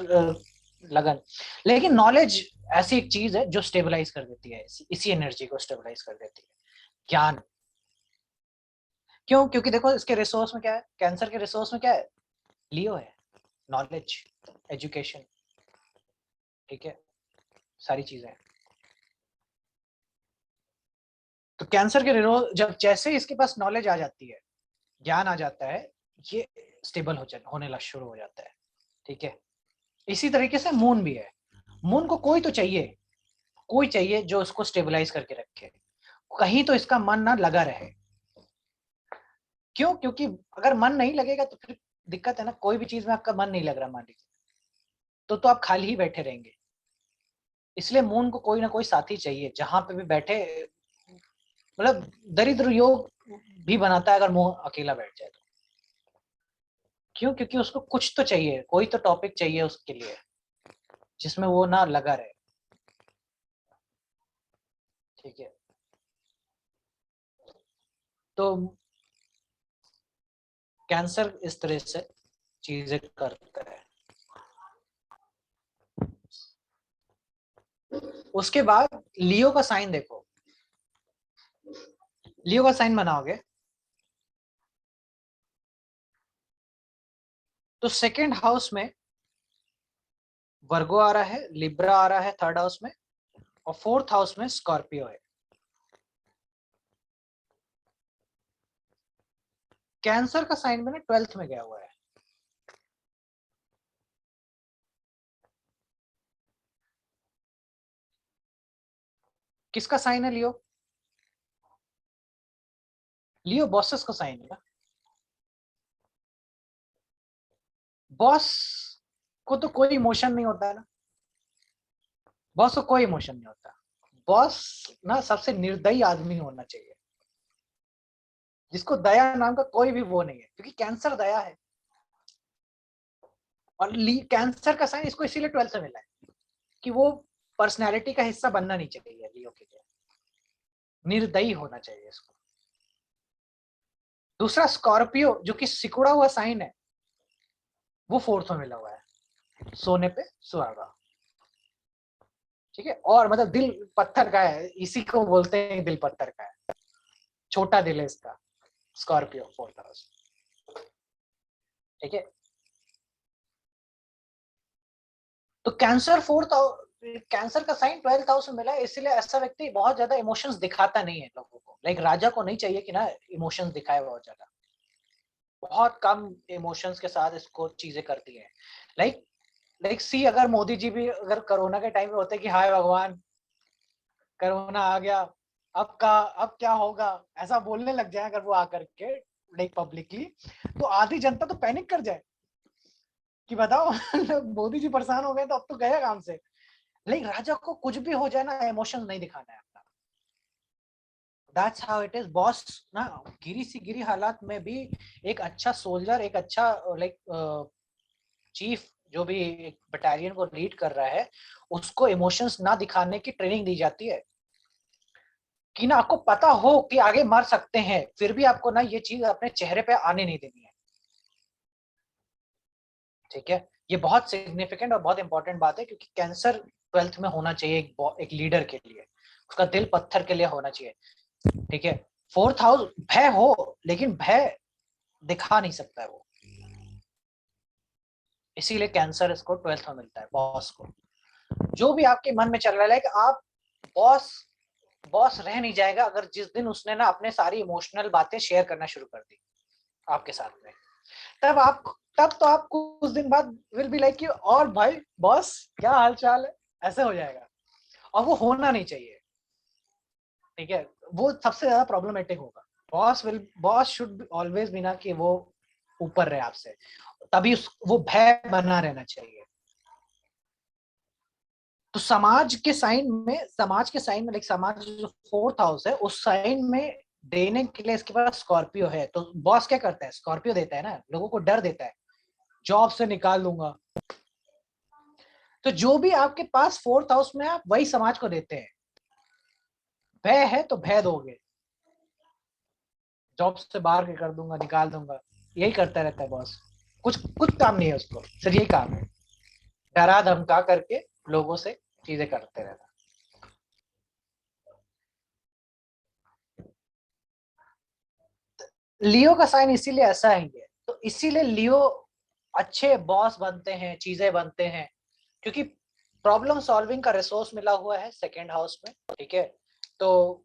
लगन, लेकिन नॉलेज ऐसी एक चीज है जो स्टेबलाइज कर देती है, इसी एनर्जी को स्टेबलाइज कर देती है, ज्ञान। क्यों? क्योंकि देखो इसके रिसोर्स में क्या है, कैंसर के रिसोर्स में क्या है, लियो है, नॉलेज, एजुकेशन, ठीक है, सारी चीजें। तो कैंसर के जब जैसे इसके पास नॉलेज आ जाती है, ज्ञान आ जाता है, ये स्टेबल होने लग शुरू हो जाता है, ठीक है। इसी तरीके से मून भी है। मून को कोई तो चाहिए, कोई चाहिए जो उसको स्टेबलाइज करके रखे, कहीं तो इसका मन ना लगा रहे। क्यों? क्योंकि अगर मन नहीं लगेगा तो फिर दिक्कत है ना, कोई भी चीज में आपका मन नहीं लग रहा मान लीजिए, तो आप खाली ही बैठे रहेंगे। इसलिए मून को कोई ना कोई साथी चाहिए, जहां पे भी बैठे, मतलब दरिद्र योग भी बनाता है अगर मून अकेला बैठ जाए तो। क्यों? क्योंकि उसको कुछ तो चाहिए, कोई तो टॉपिक चाहिए उसके लिए जिसमें वो ना लगा रहे, ठीक है। तो कैंसर इस तरह से चीजें करता है। उसके बाद लियो का साइन देखो, लियो का साइन बनाओगे तो 2nd हाउस में वर्गो आ रहा है, लिब्रा आ रहा है 3rd हाउस में, और 4th हाउस में स्कॉर्पियो है। कैंसर का साइन में ना 12th में गया हुआ है। किसका साइन है लियो? लियो बॉसेस का साइन है ना। बॉस को तो कोई इमोशन नहीं होता है ना, बॉस को कोई इमोशन नहीं होता। बॉस ना सबसे निर्दयी आदमी होना चाहिए, जिसको दया नाम का कोई भी वो नहीं है, क्योंकि कैंसर दया है। और कैंसर का साइन इसको इसीलिए 12th से मिला है कि वो पर्सनैलिटी का हिस्सा बनना नहीं चाहिए लियो के लिए, निर्दयी होना चाहिए इसको। दूसरा स्कॉर्पियो जो कि सिकुड़ा हुआ साइन है, वो 4th में मिला हुआ है, सोने पे सुहागा, ठीक है। और मतलब दिल पत्थर का है, इसी को बोलते हैं दिल पत्थर का है, छोटा दिल है इसका, स्कॉर्पियो 4th हाउस, ठीक है। तो कैंसर का साइन 12th हाउस में मिला है, इसलिए ऐसा व्यक्ति बहुत ज्यादा इमोशंस दिखाता नहीं है लोगों को। लाइक राजा को नहीं चाहिए कि ना इमोशंस दिखाए बहुत ज्यादा, बहुत कम इमोशंस के साथ इसको चीजें करती है। लाइक लाइक सी, अगर मोदी जी भी अगर कोरोना के टाइम में होते कि हाय भगवान कोरोना आ गया, अब क्या होगा, ऐसा बोलने लग जाए अगर वो आकर के लाइक पब्लिकली, तो आधी जनता तो पैनिक कर जाए कि बताओ मोदी जी परेशान हो गए तो अब तो गया काम से। लेकिन राजा को कुछ भी हो जाए ना, इमोशन नहीं दिखाना है अपना। That's how it is. Boss ना गिरी सी गिरी हालात में भी एक अच्छा सोल्जर, एक अच्छा लाइक चीफ जो भी एक बटालियन को लीड कर रहा है, उसको इमोशंस ना दिखाने की ट्रेनिंग दी जाती है कि ना आपको पता हो कि आगे मर सकते हैं, फिर भी आपको ना ये चीज अपने चेहरे पे आने नहीं देनी है। ठीक है, ये बहुत सिग्निफिकेंट और बहुत इंपॉर्टेंट बात है, क्योंकि कैंसर 12th में होना चाहिए एक लीडर के लिए, उसका दिल पत्थर के लिए होना चाहिए। ठीक है, 4th हाउस भय हो, लेकिन भय दिखा नहीं सकता है वो, इसीलिए कैंसर इसको 12th में मिलता है बॉस को। जो भी आपके मन में चल रहा है कि आप बॉस बॉस रह नहीं जाएगा अगर जिस दिन उसने ना अपने सारी इमोशनल बातें शेयर करना शुरू कर दी आपके साथ में, तब आप तब तो आप कुछ दिन बाद विल बी लाइक कि और भाई बॉस क्या हाल चाल है, ऐसे हो जाएगा, और वो होना नहीं चाहिए। ठीक है, वो सबसे ज्यादा प्रॉब्लमेटिक होगा। बॉस शुड ऑलवेज बी ना कि वो ऊपर रहे आपसे, तभी वो भय बना रहना चाहिए। तो समाज के साइन में लाइक समाज जो 4th हाउस है उस साइन में देने के लिए इसके पास स्कॉर्पियो है, तो बॉस क्या करता है, स्कॉर्पियो देता है ना, लोगों को डर देता है, जॉब से निकाल दूंगा। तो जो भी आपके पास 4th हाउस में आप वही समाज को देते हैं। भय है तो भय दोगे, जॉब से बाहर कर दूंगा, निकाल दूंगा, यही करता रहता है बॉस। कुछ कुछ काम नहीं है उसको, सिर्फ यही काम है, डरा धमका करके लोगों से चीजें करते रहना। लियो का साइन इसीलिए ऐसा ही है, तो इसीलिए लियो अच्छे बॉस बनते हैं, चीजें बनते हैं, क्योंकि प्रॉब्लम सॉल्विंग का रिसोर्स मिला हुआ है 2nd हाउस में। ठीक है, तो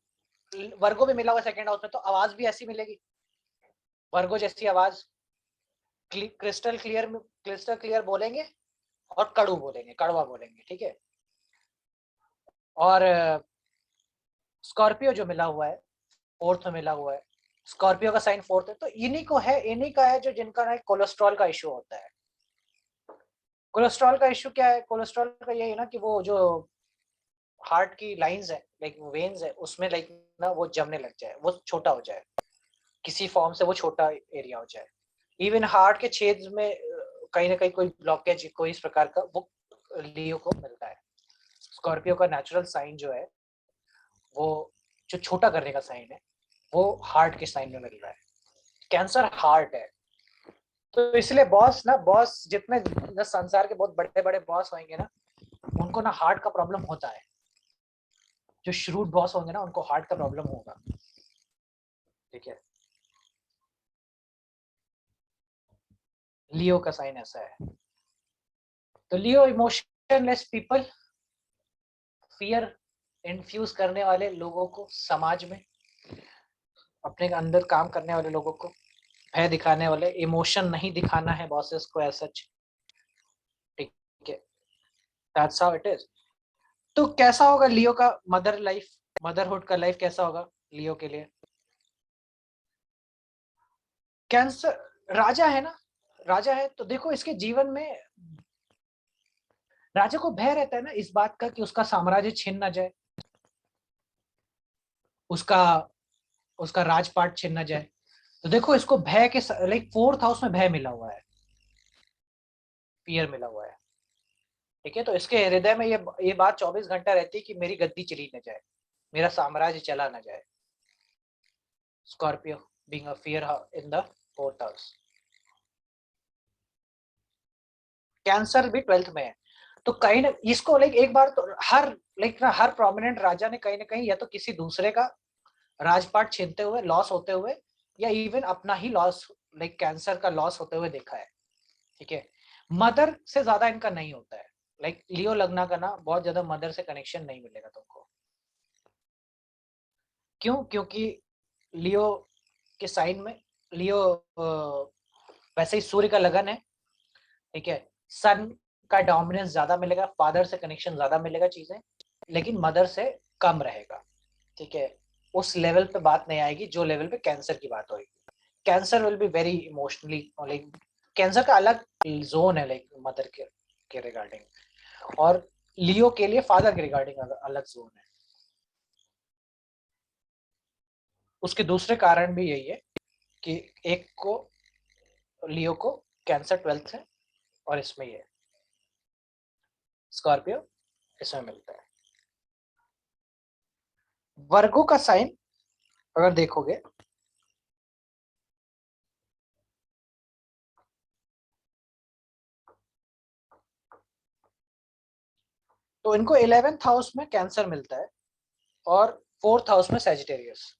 वर्गो भी मिला हुआ है 2nd हाउस में, तो आवाज भी ऐसी मिलेगी, वर्गो जैसी आवाज, क्रिस्टल क्लियर बोलेंगे, और कड़ू बोलेंगे, कड़वा बोलेंगे। ठीक है, और स्कॉर्पियो जो मिला हुआ है 4th में मिला हुआ है, स्कॉर्पियो का साइन 4th है, तो इन्हीं का है जो जिनका ना कोलेस्ट्रॉल का इश्यू होता है। कोलेस्ट्रॉल का इश्यू क्या है, कोलेस्ट्रॉल का ये है ना कि वो जो हार्ट की लाइंस है, लाइक वेन्स है, उसमें लाइक ना वो जमने लग जाए, वो छोटा हो जाए, किसी फॉर्म से वो छोटा एरिया हो जाए। इवन हार्ट के छेद में कहीं ना कहीं कोई ब्लॉकेज, कोई इस प्रकार का वो लियो को मिलता है। स्कॉर्पियो का नेचुरल साइन जो है, वो जो छोटा करने का साइन है, वो हार्ट के साइन में मिल रहा है। कैंसर हार्ट है, तो इसलिए बॉस जितने संसार के बहुत बड़े बड़े बॉस होंगे ना, उनको ना हार्ट का प्रॉब्लम होता है। जो श्रूड बॉस होंगे ना, उनको हार्ट का प्रॉब्लम होगा। ठीक है, लियो का साइन ऐसा है। तो लियो इमोशनलेस पीपल, फियर इन्फ्यूज करने वाले लोगों को समाज में, अपने अंदर काम करने वाले लोगों को भय दिखाने वाले, इमोशन नहीं दिखाना है बॉसेस को एज सच। ठीक है, दैट्स हाउ इट इज। तो कैसा होगा लियो का मदरहुड का लाइफ कैसा होगा लियो के लिए? कैंसर राजा है ना, राजा है, तो देखो इसके जीवन में राजा को भय रहता है ना इस बात का कि उसका साम्राज्य छिन ना जाए, उसका उसका राजपाट छिन ना जाए। तो देखो इसको भय के लाइक 4th हाउस में भय मिला हुआ है, फियर मिला हुआ है। ठीक है, तो इसके हृदय में ये बात 24 घंटा रहती है कि मेरी गद्दी चली न जाए, मेरा साम्राज्य चला न जाए। Scorpio being a fear in the 4th house. Cancer भी 12th में है, तो कहीं ना इसको लाइक एक बार तो हर प्रोमिनेंट राजा ने कहीं ना कहीं या तो किसी दूसरे का राजपाट छीनते हुए, लॉस होते हुए, या इवन अपना ही लॉस, लाइक कैंसर का लॉस होते हुए देखा है। ठीक है, मदर से ज्यादा इनका नहीं होता है, लाइक लियो लगना का ना बहुत ज्यादा मदर से कनेक्शन नहीं मिलेगा तुमको। क्यों? क्योंकि लियो के साइन में लियो वैसे ही सूर्य का लगन है। ठीक है, सन का डोमिनेंस ज्यादा मिलेगा, फादर से कनेक्शन ज्यादा मिलेगा चीजें, लेकिन मदर से कम रहेगा। ठीक है, उस लेवल पे बात नहीं आएगी जो लेवल पे कैंसर की बात होगी। Cancer will be very emotionally, like cancer का अलग जोन है लाइक मदर के रिगार्डिंग, और लियो के लिए फादर के रिगार्डिंग अलग जोन है। उसके दूसरे कारण भी यही है कि एक को लियो को कैंसर 12th है, और इसमें ये स्कॉर्पियो इसमें मिलता है। वर्गो का साइन अगर देखोगे, तो इनको 11th हाउस में कैंसर मिलता है और 4th हाउस में सैजिटेरियस।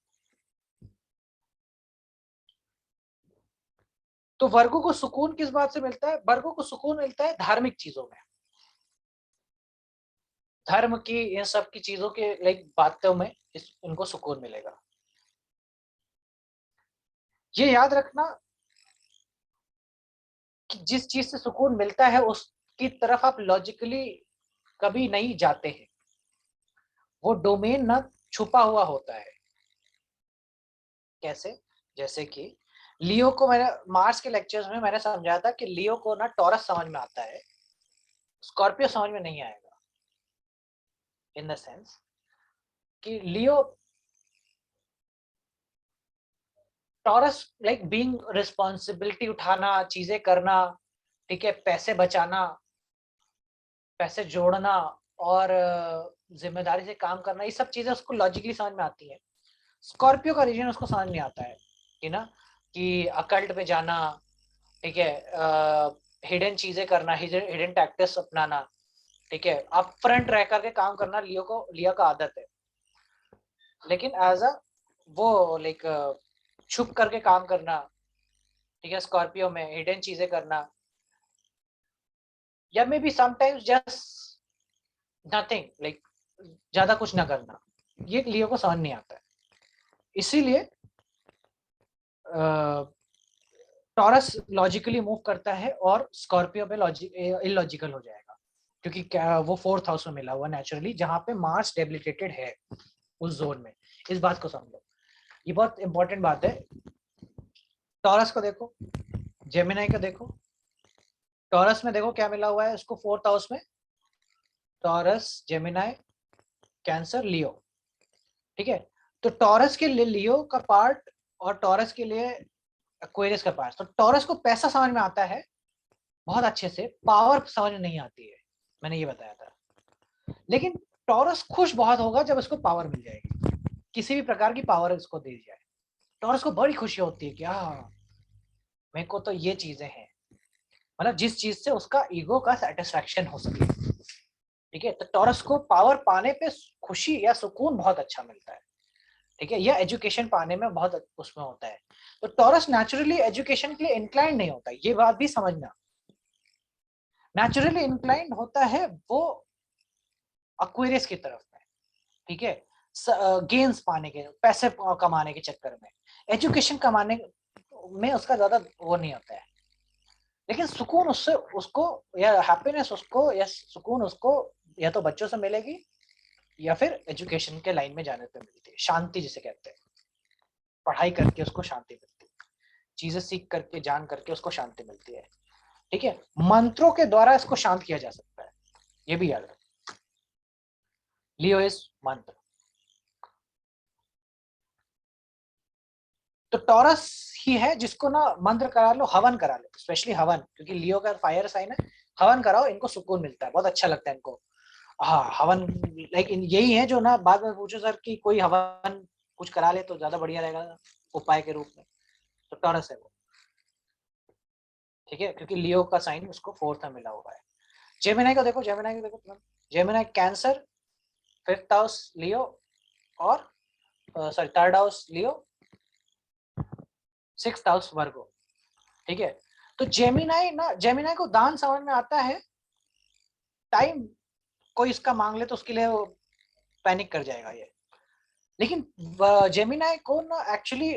तो वर्गो को सुकून किस बात से मिलता है? वर्गो को सुकून मिलता है धार्मिक चीजों में, धर्म की, इन सब की चीजों के लाइक बातों में इनको सुकून मिलेगा। ये याद रखना कि जिस चीज से सुकून मिलता है उसकी तरफ आप लॉजिकली कभी नहीं जाते हैं, वो डोमेन ना छुपा हुआ होता है। कैसे? जैसे कि लियो को, मैंने मार्स के लेक्चर्स में मैंने समझाया था कि लियो को ना टॉरस समझ में आता है, स्कॉर्पियो समझ में नहीं आएगा। इन द सेंस कि लियो, टॉरस लाइक बीइंग रिस्पॉन्सिबिलिटी उठाना, चीजें करना, ठीक है, पैसे बचाना, पैसे जोड़ना और जिम्मेदारी से काम करना, ये सब चीजें उसको लॉजिकली समझ में आती है। स्कॉर्पियो का रीजन उसको समझ नहीं आता है कि ना, कि अकल्ट पे जाना, ठीक है, हिडन चीजें करना, हिडन टैक्टिक्स अपनाना, ठीक है, अप फ्रंट रह करके काम करना लियो का आदत है। लेकिन एज अ वो लाइक छुप करके काम करना, ठीक है, स्कॉर्पियो में हिडन चीजें करना, या may be sometimes just nothing, like ज्यादा कुछ ना करना, ये लियो को समझ नहीं आता है। इसीलिए टॉरस लॉजिकली मूव करता है और स्कॉर्पियो पे इलॉजिकल हो जाएगा, क्योंकि वो 4th हाउस में मिला हुआ नेचुरली, जहां पे मार्स डेबिलिटेटेड है उस जोन में। इस बात को समझो, ये बहुत इंपॉर्टेंट बात है। टॉरस को देखो, जेमिनाई को देखो, टॉरस में देखो क्या मिला हुआ है उसको 4th हाउस में, टॉरस, जेमिनाई, कैंसर, लियो, ठीक है। तो टॉरस के लिए लियो का पार्ट और टॉरस के लिए एक्वेरियस का पार्ट। तो टॉरस को पैसा समझ में आता है बहुत अच्छे से, पावर समझ में नहीं आती है, मैंने ये बताया था। लेकिन टॉरस खुश बहुत होगा जब उसको पावर मिल जाएगी, किसी भी प्रकार की पावर उसको दे जाए, टॉरस को बड़ी खुशी होती है कि हाँ, मेरे को तो ये चीजें हैं, मतलब जिस चीज से उसका ईगो का सेटिस्फैक्शन हो सके, ठीक है। तो टॉरस को पावर पाने पे खुशी या सुकून बहुत अच्छा मिलता है, ठीक है, या एजुकेशन पाने में बहुत उसमें होता है। तो टॉरस नेचुरली एजुकेशन के लिए इंक्लाइंड नहीं होता, ये बात भी समझना। नेचुरली इंक्लाइंड होता है वो एक्वेरियस की तरफ में, ठीक है, गेन्स पाने के, पैसे कमाने के चक्कर में, एजुकेशन कमाने में उसका ज्यादा वो नहीं होता है। लेकिन सुकून उससे उसको, या हैप्पीनेस उसको, या सुकून उसको या तो बच्चों से मिलेगी या फिर एजुकेशन के लाइन में जाने पे मिलती है, शांति जिसे कहते हैं। पढ़ाई करके उसको शांति मिलती है, चीजें सीख करके, जान करके उसको शांति मिलती है, ठीक है। मंत्रों के द्वारा इसको शांत किया जा सकता है, ये भी याद रखें। लियो इज मंत्र। तो टॉरस ही है जिसको ना मंत्र करा लो, हवन करा लो, स्पेशली हवन, क्योंकि लियो का फायर साइन है। हवन कराओ, इनको सुकून मिलता है, बहुत अच्छा लगता है इनको। हाँ, हवन लाइक यही है जो ना बाद में पूछो सर कि कोई हवन कुछ करा ले तो ज्यादा बढ़िया रहेगा उपाय के रूप में, तो टॉरस है वो, ठीक है, क्योंकि लियो का साइन उसको 4th में मिला हुआ है। जेमिनाई को देखो, जेमिनाई को देखो, जेमिनाई कैंसर, 5th हाउस लियो, और सॉरी 3rd हाउस लियो, 6th हाउस वर्गो, ठीक है। तो जेमिनाई ना, जेमिनाई को दान समझ में आता है, टाइम कोई इसका मांग ले तो उसके लिए पैनिक कर जाएगा ये। लेकिन जेमिनाई को ना एक्चुअली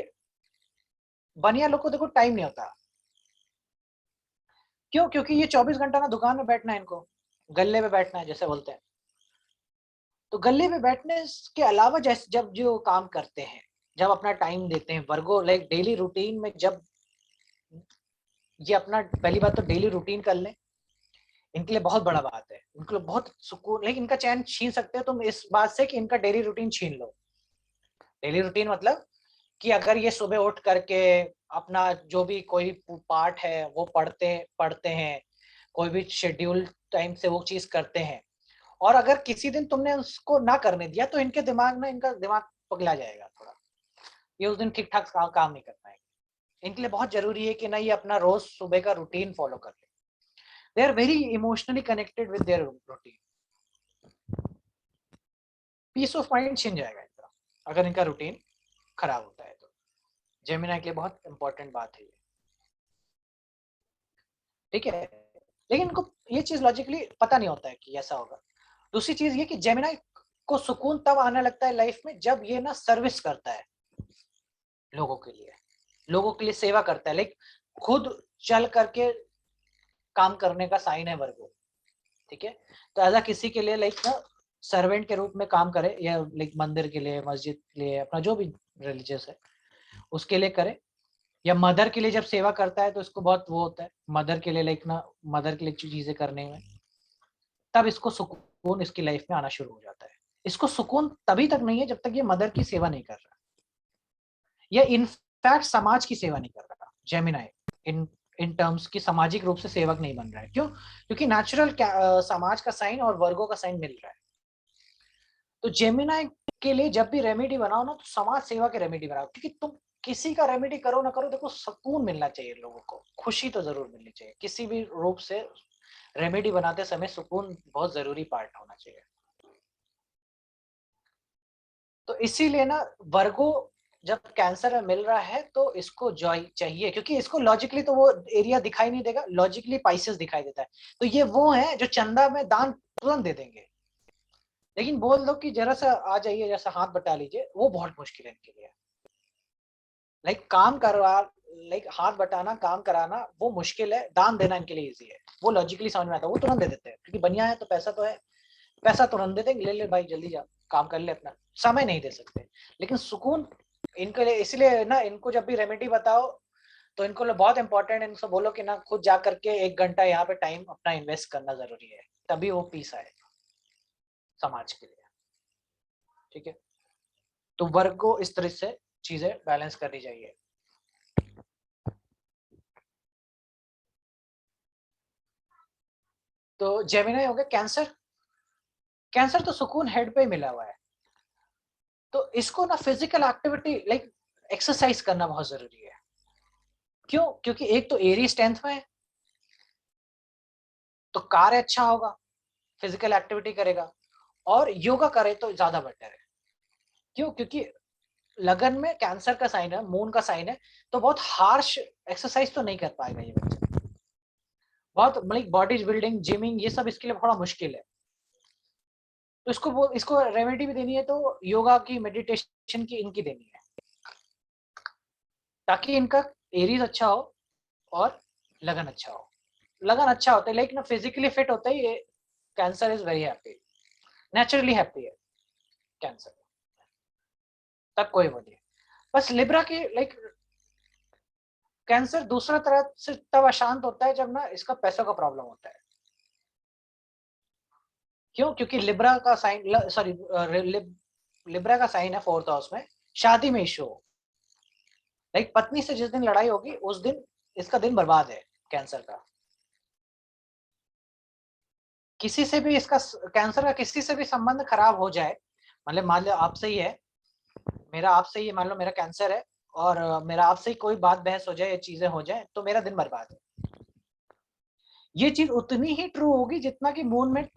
बनिया लोग को देखो टाइम नहीं होता। क्यों? क्योंकि ये 24 घंटा ना दुकान में बैठना है इनको, गल्ले पे बैठना है जैसे बोलते हैं। तो गल्ले पे बैठने के अलावा जैसे जब जो काम करते हैं, जब अपना टाइम देते हैं वर्गो, लाइक डेली रूटीन में, जब ये अपना, पहली बात तो डेली रूटीन कर लें, इनके लिए बहुत बड़ा बात है, इनके लिए बहुत सुकून। लेकिन इनका चैन छीन सकते हो तुम इस बात से कि इनका डेली रूटीन छीन लो। डेली रूटीन मतलब कि अगर ये सुबह उठ करके अपना जो भी कोई पार्ट है वो पढ़ते पढ़ते हैं, कोई भी शेड्यूल टाइम से वो चीज करते हैं, और अगर किसी दिन तुमने उसको ना करने दिया तो इनके दिमाग में, इनका दिमाग पगला जाएगा थोड़ा, ये उस दिन ठीक ठाक काम नहीं कर पाएंगे। इनके लिए बहुत जरूरी है कि ना ये अपना रोज सुबह का रूटीन फॉलो कर ले। They are very emotionally connected with their routine, peace of mind छिन जाएगा इनका अगर इनका रूटीन खराब होता है। तो जेमिनी के लिए बहुत इंपॉर्टेंट बात है ये, ठीक है। लेकिन इनको ये चीज लॉजिकली पता नहीं होता है कि ऐसा होगा। दूसरी चीज ये कि जेमिनी को सुकून तब आने लगता है लाइफ में जब ये ना सर्विस करता है लोगों के लिए सेवा करता है, लाइक खुद चल करके काम करने का साइन है वर्गो, ठीक है। तो ऐसा किसी के लिए लाइक ना सर्वेंट के रूप में काम करे, या लाइक मंदिर के लिए, मस्जिद के लिए, अपना जो भी रिलीजियस है उसके लिए करे, या मदर के लिए जब सेवा करता है तो इसको बहुत वो होता है मदर के लिए, लाइक ना मदर के लिए चीजें करने में, तब इसको सुकून इसकी लाइफ में आना शुरू हो जाता है। इसको सुकून तभी तक नहीं है जब तक ये मदर की सेवा नहीं कर रहा, या इनफैक्ट समाज की सेवा नहीं कर रहा। जेमिनी इन इन टर्म्स की सामाजिक रूप से सेवक नहीं बन रहा है। क्यों? क्योंकि नेचुरल समाज का साइन और वर्गों का साइन मिल रहा है। तो जेमिनी के लिए जब भी रेमेडी बनाओ ना, तो समाज सेवा के रेमेडी बनाओ, क्योंकि तुम किसी का रेमेडी करो ना करो, देखो सुकून मिलना चाहिए लोगों को, खुशी तो जरूर मिलनी चाहिए। किसी भी रूप से रेमेडी बनाते समय सुकून बहुत जरूरी पार्ट होना चाहिए। तो इसीलिए ना वर्गो जब कैंसर में मिल रहा है तो इसको जॉय चाहिए, क्योंकि इसको लॉजिकली तो वो एरिया दिखाई नहीं देगा, लॉजिकली पाइसेस दिखाई देता है। तो ये वो है जो चंदा में दान तुरंत दे देंगे, लेकिन बोल दो कि जरा सा आ जाइए, जैसा हाथ बटा लीजिए, वो बहुत मुश्किल है इनके लिए। लाइक काम करवा, लाइक हाथ बटाना, काम कराना वो मुश्किल है, दान देना इनके लिए इजी है। वो लॉजिकली समझ में आता है, वो तुरंत दे देते हैं, क्योंकि बनिया है तो पैसा तो है, पैसा तुरंत दे देंगे, ले ले भाई जल्दी जा काम कर ले अपना। समय नहीं दे सकते, लेकिन सुकून इनके लिए, इसलिए ना इनको जब भी रेमेडी बताओ तो इनको बहुत इंपॉर्टेंट, इनको बोलो कि ना खुद जा करके 1 घंटा यहाँ पे टाइम अपना इन्वेस्ट करना जरूरी है, तभी वो पीस आएगा समाज के लिए, ठीक है। तो वर्ग को इस तरह से चीजें बैलेंस करनी चाहिए। तो जेमिनी हो गया कैंसर। कैंसर तो सुकून हेड पे ही मिला हुआ है, तो इसको ना फिजिकल एक्टिविटी लाइक एक्सरसाइज करना बहुत जरूरी है। क्यों? क्योंकि एक तो एरी स्ट्रेंथ में है, तो कार्य अच्छा होगा, फिजिकल एक्टिविटी करेगा, और योगा करे तो ज्यादा बेटर है। क्यों? क्योंकि लगन में कैंसर का साइन है, मून का साइन है, तो बहुत हार्श एक्सरसाइज तो नहीं कर पाएगा ये बच्चा। बहुत लाइक बॉडी बिल्डिंग, जिमिंग, ये सब इसके लिए थोड़ा मुश्किल है। तो इसको रेमेडी भी देनी है तो योगा की, मेडिटेशन की, इनकी देनी है, ताकि इनका एरीज अच्छा हो और लगन अच्छा हो। लगन अच्छा होता है, लाइक ना फिजिकली फिट होता है, ये cancer is very happy, naturally happy है कैंसर, तब कोई वो नहीं है। बस लिब्रा की लाइक कैंसर दूसरा तरह से तब अशांत होता है जब ना इसका पैसों का प्रॉब्लम होता है। क्यों? क्योंकि लिब्रा का साइन, सॉरी लिब्रा का साइन है 4th हाउस में, शादी में इशू हो, लाइक पत्नी से जिस दिन लड़ाई होगी उस दिन इसका दिन बर्बाद है कैंसर का। किसी से भी इसका कैंसर का किसी से भी संबंध खराब हो जाए, मतलब मान लो आपसे ही है, मेरा आपसे ही, मान लो मेरा कैंसर है और मेरा आपसे ही कोई बात बहस हो जाए या चीजें हो जाए, तो मेरा दिन बर्बाद है। ये चीज उतनी ही ट्रू होगी जितना कि मून में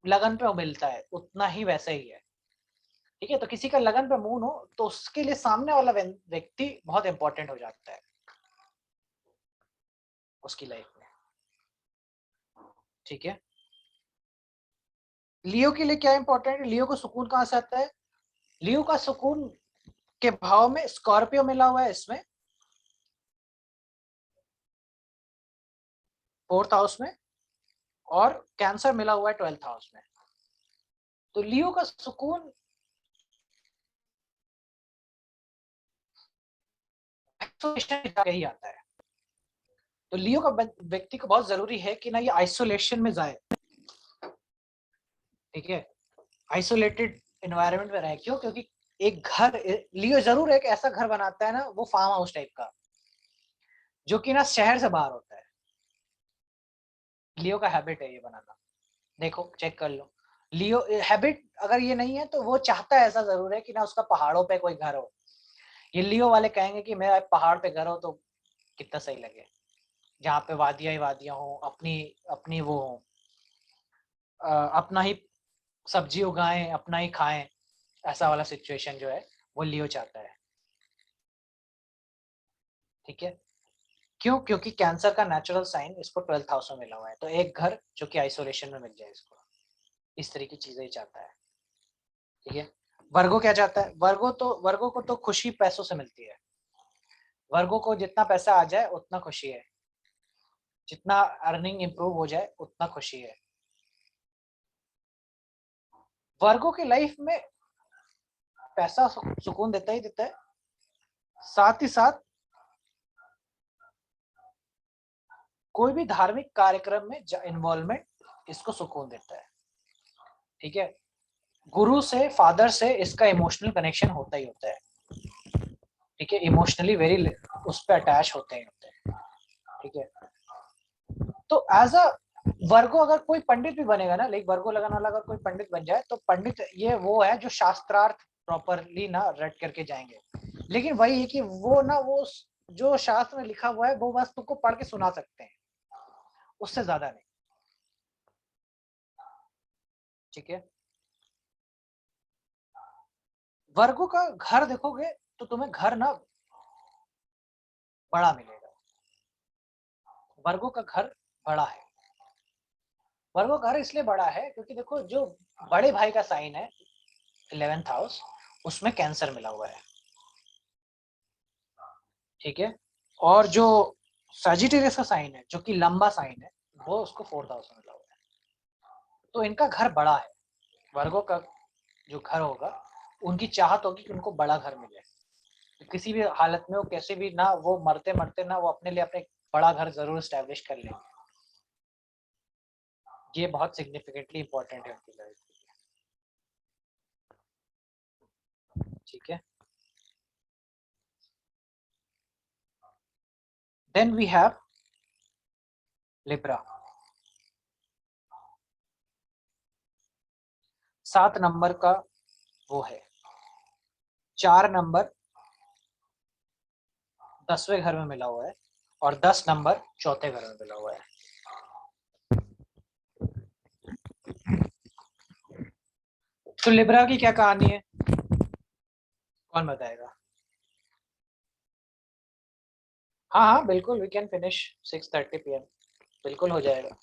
लगन पे मिलता है, उतना ही वैसा ही है, ठीक है। तो किसी का लगन पे मून हो तो उसके लिए सामने वाला व्यक्ति बहुत इंपॉर्टेंट हो जाता है उसकी लाइफ में, ठीक है। लियो के लिए क्या इंपॉर्टेंट है? लियो को सुकून कहां से आता है? लियो का सुकून के भाव में स्कॉर्पियो मिला हुआ है इसमें 4th हाउस में, और कैंसर मिला हुआ है 12th हाउस में। तो लियो का सुकून ही आता है। तो लियो का व्यक्ति को बहुत जरूरी है कि ना ये आइसोलेशन में जाए, ठीक है, आइसोलेटेड एनवायरनमेंट में रहे। क्यों? क्योंकि एक घर, लियो जरूर एक ऐसा घर बनाता है ना, वो फार्म हाउस टाइप का, जो कि ना शहर से बाहर होता है। लियो का हैबिट है ये बनाना, देखो चेक कर लो। लियो हैबिट अगर ये नहीं है तो वो चाहता है ऐसा जरूर है कि ना उसका पहाड़ों पे कोई घर हो। ये लियो वाले कहेंगे कि मेरा पहाड़ पे घर हो तो कितना सही लगे, जहाँ पे वादियां ही वादियां हो, अपनी अपनी वो हो, अपना ही सब्जी उगाएं, अपना ही खाएं, ऐसा वाला सिचुएशन जो है वो लियो चाहता है। ठीक है, क्यों? क्योंकि कैंसर का नेचुरल साइन इसको 12th हाउस में मिला हुआ है, तो एक घर जो कि आइसोलेशन में मिल जाए इसको, इस तरह की चीजें ही चाहता है। ठीक है, वर्गो क्या चाहता है? वर्गो को तो खुशी पैसों से मिलती है। वर्गो को जितना पैसा आ जाए उतना खुशी है, जितना अर्निंग इंप्रूव हो जाए उतना खुशी है। वर्गो की लाइफ में पैसा सुकून देता ही देता है, साथ ही साथ कोई भी धार्मिक कार्यक्रम में इन्वॉल्वमेंट इसको सुकून देता है। ठीक है, गुरु से, फादर से इसका इमोशनल कनेक्शन होता ही होता है। ठीक है, इमोशनली वेरी उस पर अटैच होते हैं। ठीक है, तो एज अ वर्गो अगर कोई पंडित भी बनेगा ना, लाइक वर्गो लगाने वाला अगर कोई पंडित बन जाए, तो पंडित ये वो है जो शास्त्रार्थ प्रॉपरली ना रट करके जाएंगे। लेकिन वही है कि वो ना, वो जो शास्त्र में लिखा हुआ है वो बस तुमको पढ़ के सुना सकते हैं, उससे ज्यादा नहीं। ठीक है, वर्गो का घर देखोगे तो तुम्हें घर ना बड़ा मिलेगा। वर्गो का घर बड़ा है। वर्गो घर इसलिए बड़ा है क्योंकि देखो, जो बड़े भाई का साइन है 11th हाउस, उसमें कैंसर मिला हुआ है। ठीक है, और जो सजिटेरियस का साइन है, जो कि लंबा साइन है, वो उसको 4th हाउस में मिला हुआ है। तो इनका घर बड़ा है। वर्गो का जो घर होगा, उनकी चाहत होगी कि उनको बड़ा घर मिले। तो किसी भी हालत में वो कैसे भी ना, वो मरते मरते ना, वो अपने लिए अपने बड़ा घर जरूर स्टैब्लिश कर लेंगे। ये बहुत सिग्निफिकेंटली इंपॉर्टेंट है उनकी लाइफ के लिए। ठीक है, देन वी हैव लिब्रा। 7 नंबर का वो है, 4 नंबर 10वें घर में मिला हुआ है, और 10 नंबर 4थे घर में मिला हुआ है। तो लिब्रा की क्या कहानी है, कौन बताएगा? हाँ हाँ बिल्कुल, वी कैन फिनिश 6:30 PM, बिल्कुल हो जाएगा।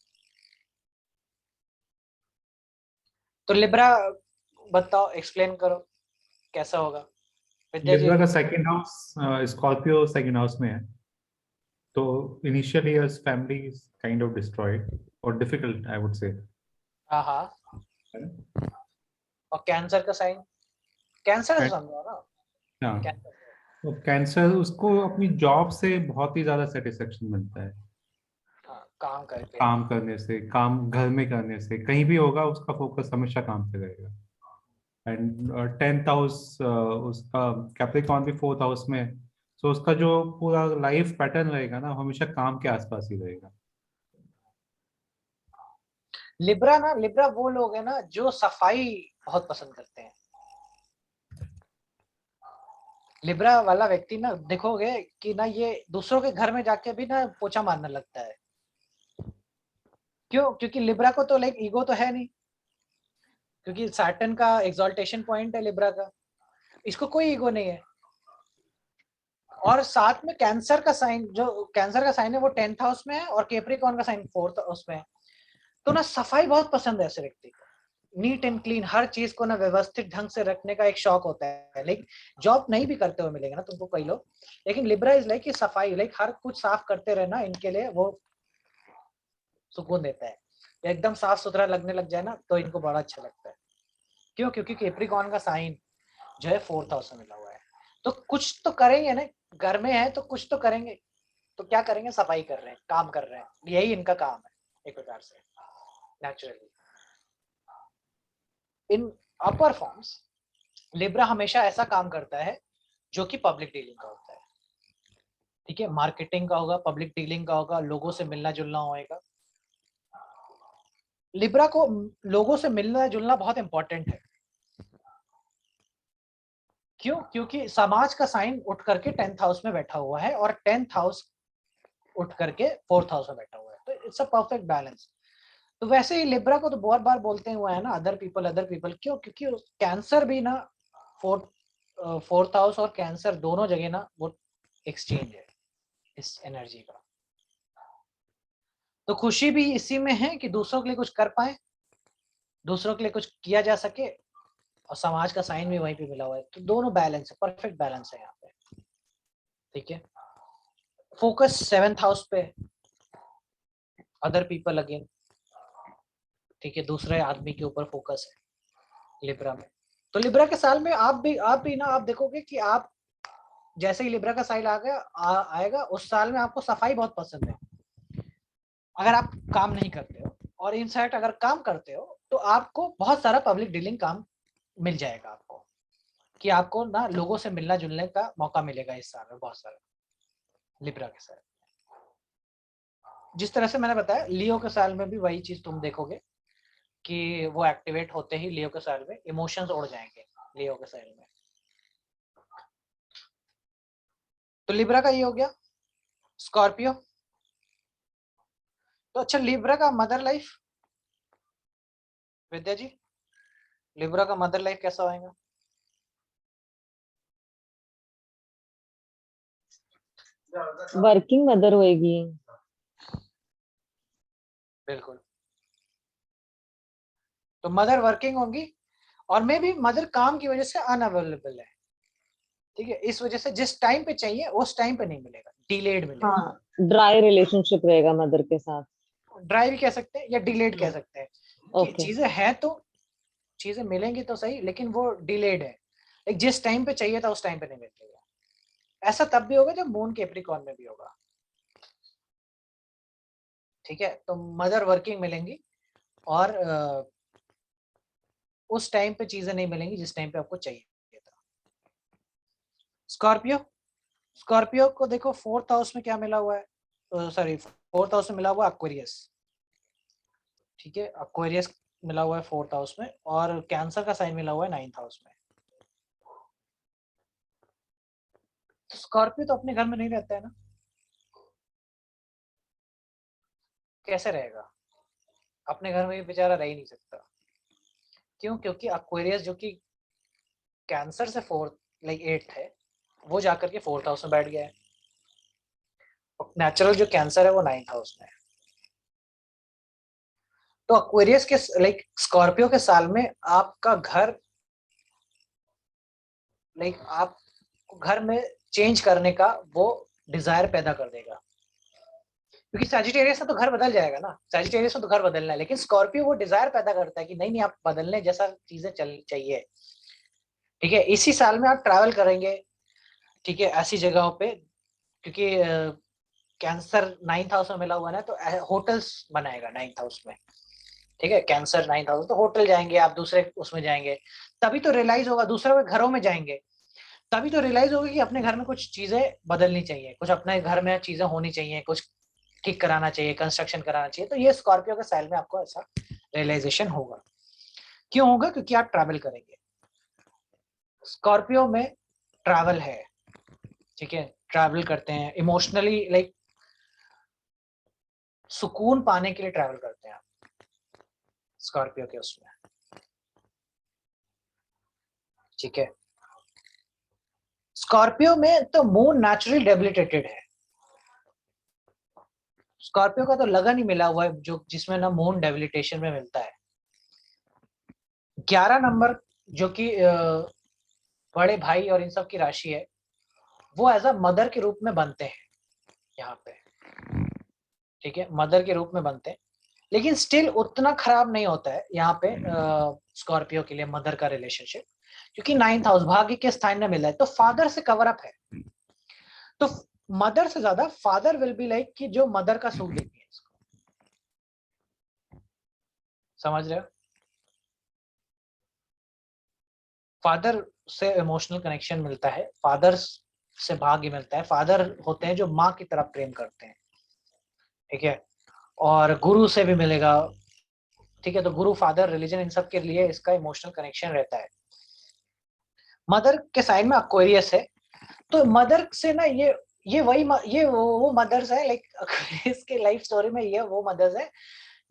तो लिब्रा बताओ, एक्सप्लेन करो कैसा होगा विद्या जी। लिब्रा का second house Scorpio second house में है, तो initially his family is kind of destroyed or difficult, I would say. हाँ हाँ, और कैंसर का साइन, कैंसर से And समझो ना, हाँ, कैंसर। तो कैंसर उसको अपनी जॉब से बहुत ही ज्यादा सेटिस्फेक्शन मिलता है। हाँ, काम करके। काम करने से, काम घर में करने से, कहीं भी होगा उसका फोकस हमेशा काम पे रहेगा। एंड 10th हाउस उसका कैप्रिकॉर्न भी 4th हाउस में है। तो उसका जो पूरा लाइफ पैटर्न रहेगा ना, हमेशा काम के आसपास ही रहेगा। लिब्रा ना, लिब्रा वो लोग है ना जो सफाई बहुत पसंद करते हैं। लिब्रा वाला व्यक्ति ना देखोगे कि ना, ये दूसरों के घर में जाके भी ना पोछा मारने लगता है। क्यों? क्योंकि लिब्रा को तो लाइक ईगो तो है नहीं, क्योंकि सैटर्न का एक्सॉल्टेशन पॉइंट है लिब्रा का, इसको कोई ईगो नहीं है। और साथ में कैंसर का साइन, जो कैंसर का साइन है वो 10th हाउस में है, और कैप्रिकॉर्न का साइन 4th हाउस में है। तो ना सफाई बहुत पसंद है ऐसे व्यक्ति को, नीट एंड क्लीन, हर चीज को ना व्यवस्थित ढंग से रखने का एक शौक होता है। लेकिन जॉब नहीं भी करते हुए मिलेंगे ना तुमको कई लोग, लेकिन लिब्रा इज लाइक कि सफाई, लाइक हर कुछ साफ करते रहना इनके लिए वो सुकून देता है। एकदम साफ सुथरा लगने लग जाए ना तो इनको बड़ा अच्छा लगता है। क्यों? क्योंकि कैप्रिकॉर्न का साइन जो है 4th हाउस में मिला हुआ है। तो कुछ तो करेंगे ना, घर में है तो कुछ तो करेंगे। तो क्या करेंगे? सफाई कर रहे हैं, काम कर रहे हैं, यही इनका काम है एक प्रकार से, नेचुरली। इन अपर फॉर्म्स लिब्रा हमेशा ऐसा काम करता है जो कि पब्लिक डीलिंग का होता है। ठीक है, मार्केटिंग का होगा, पब्लिक डीलिंग का होगा, लोगों से मिलना जुलना होएगा। लिब्रा को लोगों से मिलना जुलना बहुत इंपॉर्टेंट है। क्यों? क्योंकि समाज का साइन उठ करके 10th हाउस में बैठा हुआ है, और 10th हाउस उठ करके 4th हाउस में बैठा हुआ है, तो इट्स अ परफेक्ट बैलेंस। तो वैसे ही लिब्रा को तो बहुत बार बोलते हुए है ना अदर पीपल, क्यों? क्योंकि कैंसर भी ना फोर्थ हाउस और कैंसर दोनों जगह ना वो एक्सचेंज है इस एनर्जी का। तो खुशी भी इसी में है कि दूसरों के लिए कुछ कर पाए, दूसरों के लिए कुछ किया जा सके, और समाज का साइन भी वहीं पे मिला हुआ है। तो दोनों बैलेंस है, परफेक्ट बैलेंस है यहाँ पे। ठीक है, फोकस 7th हाउस पे, अदर पीपल अगेन। ठीक है, दूसरे आदमी के ऊपर फोकस है लिब्रा में। तो लिब्रा के साल में आप भी ना आप देखोगे कि आप जैसे ही लिब्रा का साइल आएगा उस साल में आपको सफाई बहुत पसंद है। अगर आप काम नहीं करते हो, और इनफैक्ट अगर काम करते हो तो आपको बहुत सारा पब्लिक डीलिंग काम मिल जाएगा आपको, कि आपको ना लोगों से मिलना जुलने का मौका मिलेगा इस साल में बहुत सारा लिब्रा के साल। जिस तरह से मैंने बताया लियो के साल में भी वही चीज तुम देखोगे कि वो एक्टिवेट होते ही लियो के साल में इमोशंस उड़ जाएंगे लियो के साल में। तो लिब्रा का ये हो गया। स्कॉर्पियो, तो अच्छा लिब्रा का मदर लाइफ, विद्या जी, लिब्रा का मदर लाइफ कैसा होएगा? वर्किंग मदर होएगी। बिल्कुल, तो मदर वर्किंग होंगी, और मे भी मदर काम की वजह से अनअवेलेबल है। ठीक है, इस वजह से जिस टाइम पे चाहिए उस टाइम पे नहीं मिलेगा, डिलेड मिलेगा। हाँ, ड्राई रिलेशनशिप रहेगा मदर के साथ। ड्राई भी कह सकते हैं या डिलेड कह सकते हैं कि ओके। चीजें हैं तो चीजें मिलेंगी तो सही, लेकिन वो डिलेड है, एक जिस टाइम पे चाहिए था उस टाइम पे नहीं मिलेगा। ऐसा तब भी होगा जब मून कैप्रिकॉर्न में भी होगा। ठीक है, तो मदर वर्किंग मिलेंगी, और उस टाइम पे चीजें नहीं मिलेंगी जिस टाइम पे आपको चाहिए था। स्कॉर्पियो, स्कॉर्पियो को देखो 4th हाउस में क्या मिला हुआ है, सॉरी 4th हाउस में मिला हुआ एक्वेरियस। ठीक है, एक्वेरियस मिला हुआ है 4th हाउस में, और कैंसर का साइन मिला हुआ है 9th हाउस में। स्कॉर्पियो तो अपने घर में नहीं रहता है ना, कैसे रहेगा? अपने घर में भी बेचारा रह ही नहीं सकता। क्यों? क्योंकि एक्वेरियस जो कि कैंसर से 4th लाइक 8th है, वो जाकर के 4th हाउस में बैठ गया है। नेचुरल जो कैंसर है वो 9th हाउस में है। तो एक्वेरियस के लाइक स्कॉर्पियो के साल में आपका घर लाइक आप घर में चेंज करने का वो डिजायर पैदा कर देगा, क्योंकि सैजिटेरियस में तो घर बदल जाएगा ना, सैजिटेरियस में तो घर बदलना है, लेकिन स्कॉर्पियो वो डिजायर पैदा करता है कि नहीं आप बदलने जैसा चीजें चाहिए। ठीक है, इसी साल में आप ट्रैवल करेंगे। ठीक है, ऐसी जगहों पे, क्योंकि कैंसर 9th हाउस में मिला हुआ है तो होटल्स बनाएगा 9th हाउस में। ठीक है, कैंसर 9th हाउस, तो होटल जाएंगे आप, दूसरे उसमें जाएंगे, तभी तो रियलाइज होगा, दूसरे घरों में जाएंगे तभी तो रियलाइज होगा कि अपने घर में कुछ चीजें बदलनी चाहिए, कुछ अपने घर में चीजें होनी चाहिए, कुछ ठीक कराना चाहिए, कंस्ट्रक्शन कराना चाहिए। तो ये स्कॉर्पियो के साल में आपको ऐसा रियलाइजेशन होगा। क्यों होगा? क्योंकि आप ट्रैवल करेंगे, स्कॉर्पियो में ट्रैवल है। ठीक है, ट्रैवल करते हैं इमोशनली, लाइक सुकून पाने के लिए ट्रैवल करते हैं आप स्कॉर्पियो के उसमें। ठीक है, स्कॉर्पियो में तो मून नेचुरली डेबिलिटेटेड है। स्कॉर्पियो का तो लगन ही मिला हुआ है जो जिसमें ना मून डेबिलिटेशन में मिलता है। 11 नंबर जो कि बड़े भाई और इन सब की राशि है, वो एज अ मदर के रूप में बनते हैं यहाँ पे। ठीक है, मदर के रूप में बनते हैं, लेकिन स्टिल उतना खराब नहीं होता है यहाँ पे स्कॉर्पियो के लिए मदर का रिलेशनशिप, क्योंकि 9th हाउस भाग्य के स्थान में मिला है, तो फादर से कवर अप है। तो मदर से ज्यादा फादर विल बी लाइक कि जो मदर का सुख देती है इसको। समझ रहे हो? फादर से इमोशनल कनेक्शन मिलता है, फादर से भाग्य मिलता है, फादर होते हैं जो माँ की तरफ प्रेम करते हैं। ठीक है, और गुरु से भी मिलेगा। ठीक है, तो गुरु, फादर, रिलीजन, इन सब के लिए इसका इमोशनल कनेक्शन रहता है। मदर के साइड में एक्वेरियस है, तो मदर से ना ये वो मदर्स है, लाइक एक्वेरियस के लाइफ स्टोरी में ये वो मदर्स है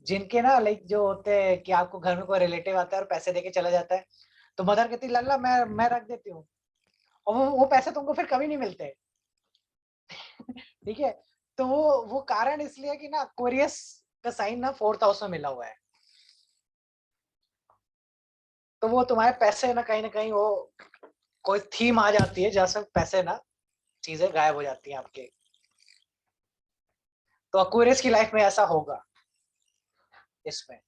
जिनके ना लाइक जो होते हैं कि आपको घर में कोई रिलेटिव आता है और पैसे देके चला जाता है, तो मदर कहती लल्ला मैं रख देती हूँ, और वो पैसे तुमको फिर कभी नहीं मिलते। ठीक है, तो वो कारण इसलिए कि ना एक्वेरियस का साइन ना 4th हाउस में मिला हुआ है, तो वो तुम्हारे पैसे ना कहीं वो कोई थीम आ जाती है जहाँ से पैसे ना चीजें गायब हो जाती हैं आपके। तो एक्वेरियस की लाइफ में ऐसा होगा, इसमें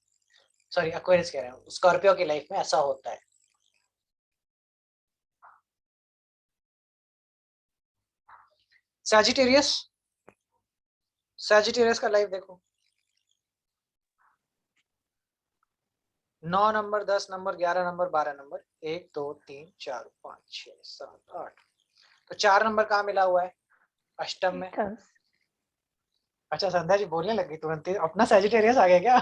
सॉरी एक्वेरियस कह रहे हैं, स्कॉर्पियो की लाइफ में ऐसा होता है। सैजिटेरियस, सैजिटेरियस का लाइफ देखो, 9 नंबर, 10 नंबर, 11 नंबर, 12 नंबर, 1 2 3 4 5 6 7 8, तो 4 नंबर कहाँ मिला हुआ है? अष्टम में। अच्छा संध्या जी बोलने लगी तुरंत ही, अपना सैजिटेरियस आ गया क्या?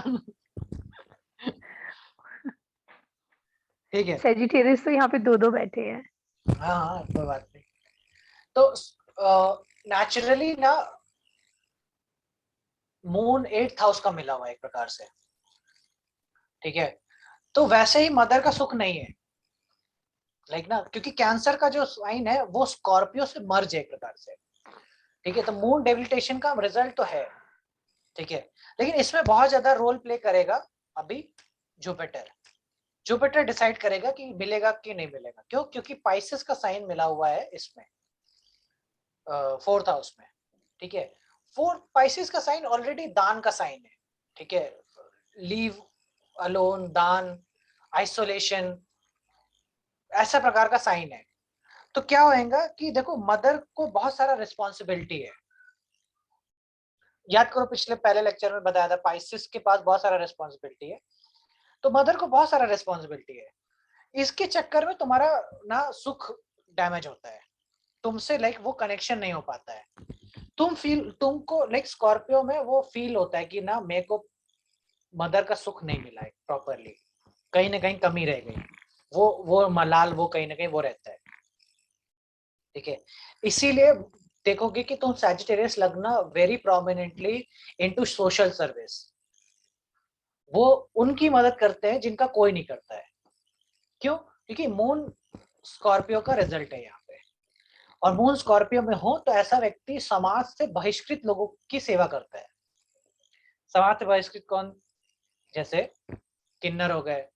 ठीक है, सेजिटेरियस तो यहाँ पे दो बैठे हैं। हाँ हाँ कोई बात नहीं। तो नेचुरली ना मून 8th हाउस का मिला हुआ है एक प्रकार से, ठीक है, तो वैसे ही मदर का सुख नहीं है, लाइक ना, क्योंकि कैंसर का जो साइन है वो स्कॉर्पियो से मर्ज है एक प्रकार से, ठीक है, तो मून डेबिलिटेशन का रिजल्ट तो है, ठीक है, लेकिन इसमें बहुत ज्यादा रोल प्ले करेगा अभी जुपिटर। जुपिटर डिसाइड करेगा कि मिलेगा कि नहीं मिलेगा, क्यों? क्योंकि पाइसेस का साइन मिला हुआ है इसमें 4th हाउस में, ठीक है, 4 पाइसेस का साइन ऑलरेडी दान का साइन है, ठीक है, लीव अलोन, दान, आइसोलेशन, ऐसा प्रकार का साइन है। तो क्या होएगा कि देखो मदर को बहुत सारा रिस्पॉन्सिबिलिटी है, याद करो पिछले पहले लेक्चर में बताया था पाइसेस के पास बहुत सारा रिस्पॉन्सिबिलिटी है, तो मदर को बहुत सारा रिस्पॉन्सिबिलिटी है, इसके चक्कर में तुम्हारा ना सुख डैमेज होता है, तुमसे लाइक वो कनेक्शन नहीं हो पाता है, तुमको लाइक स्कॉर्पियो में वो फील होता है कि ना मेरे को मदर का सुख नहीं मिला है प्रॉपरली, कहीं ना कहीं कमी रह गई, वो मलाल वो कहीं ना कहीं वो रहता है, ठीक है, इसीलिए देखोगे कि तुम सैजिटेरियस लगना very prominently into social service, वो उनकी मदद करते हैं जिनका कोई नहीं करता है, क्यों? क्योंकि मून स्कॉर्पियो का रिजल्ट है यहाँ पे, और मून स्कॉर्पियो में हो तो ऐसा व्यक्ति समाज से बहिष्कृत लोगों की सेवा करता है। समाज से बहिष्कृत कौन? जैसे किन्नर हो गए,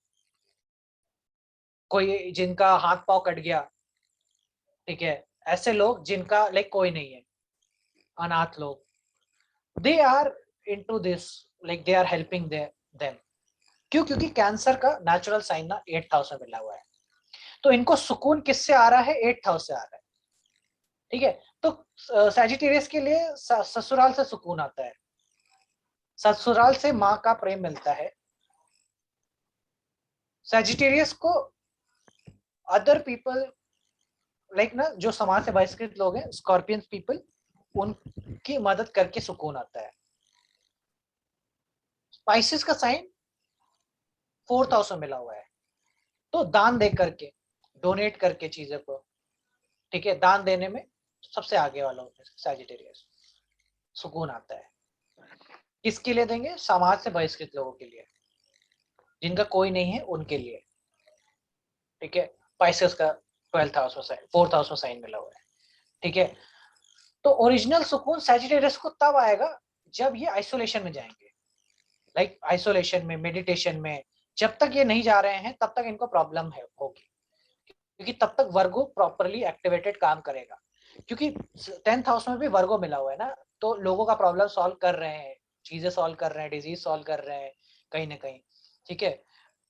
कोई जिनका हाथ पांव कट गया, ठीक है, ऐसे लोग जिनका लाइक कोई नहीं है, अनाथ लोग, they are into this, like they are helping them, क्यों? क्योंकि कैंसर का नेचुरल साइन ना 8th हाउस में मिला हुआ है, तो इनको सुकून किससे आ रहा है? 8th हाउस से आ रहा है, ठीक है, तो सैजिटेरियस के लिए ससुराल से सुकून आता है, ससुराल से माँ का प्रेम मिलता है, सैजिटेरियस को अदर पीपल लाइक ना जो समाज से बहिष्कृत लोग हैं, स्कॉर्पियन पीपल, उनकी मदद करके सुकून आता है। स्पाइसेस का साइन 4th हाउस में मिला हुआ है, तो दान दे करके, डोनेट करके चीजों को, ठीक है, दान देने में सबसे आगे वाला होता है सैजिटेरियस, सुकून आता है। किसके लिए देंगे? समाज से बहिष्कृत लोगों के लिए, जिनका कोई नहीं है उनके लिए, ठीक है, पाइसेस का 12th हाउस में साइन, 4th हाउस में साइन मिला हुआ है, ठीक है, तो ओरिजिनल सुकून सैजिटेरियस को तब आएगा जब ये आइसोलेशन में जाएंगे, लाइक आइसोलेशन में, मेडिटेशन में, जब तक ये नहीं जा रहे हैं तब तक इनको प्रॉब्लम है होगी, क्योंकि तब तक वर्गो प्रॉपरली एक्टिवेटेड काम करेगा, क्योंकि 10th हाउस में भी वर्गो मिला हुआ है ना, तो लोगों का प्रॉब्लम सॉल्व कर रहे हैं, चीजें सॉल्व कर रहे हैं, डिजीज सॉल्व कर रहे हैं कहीं ना कहीं, ठीक है,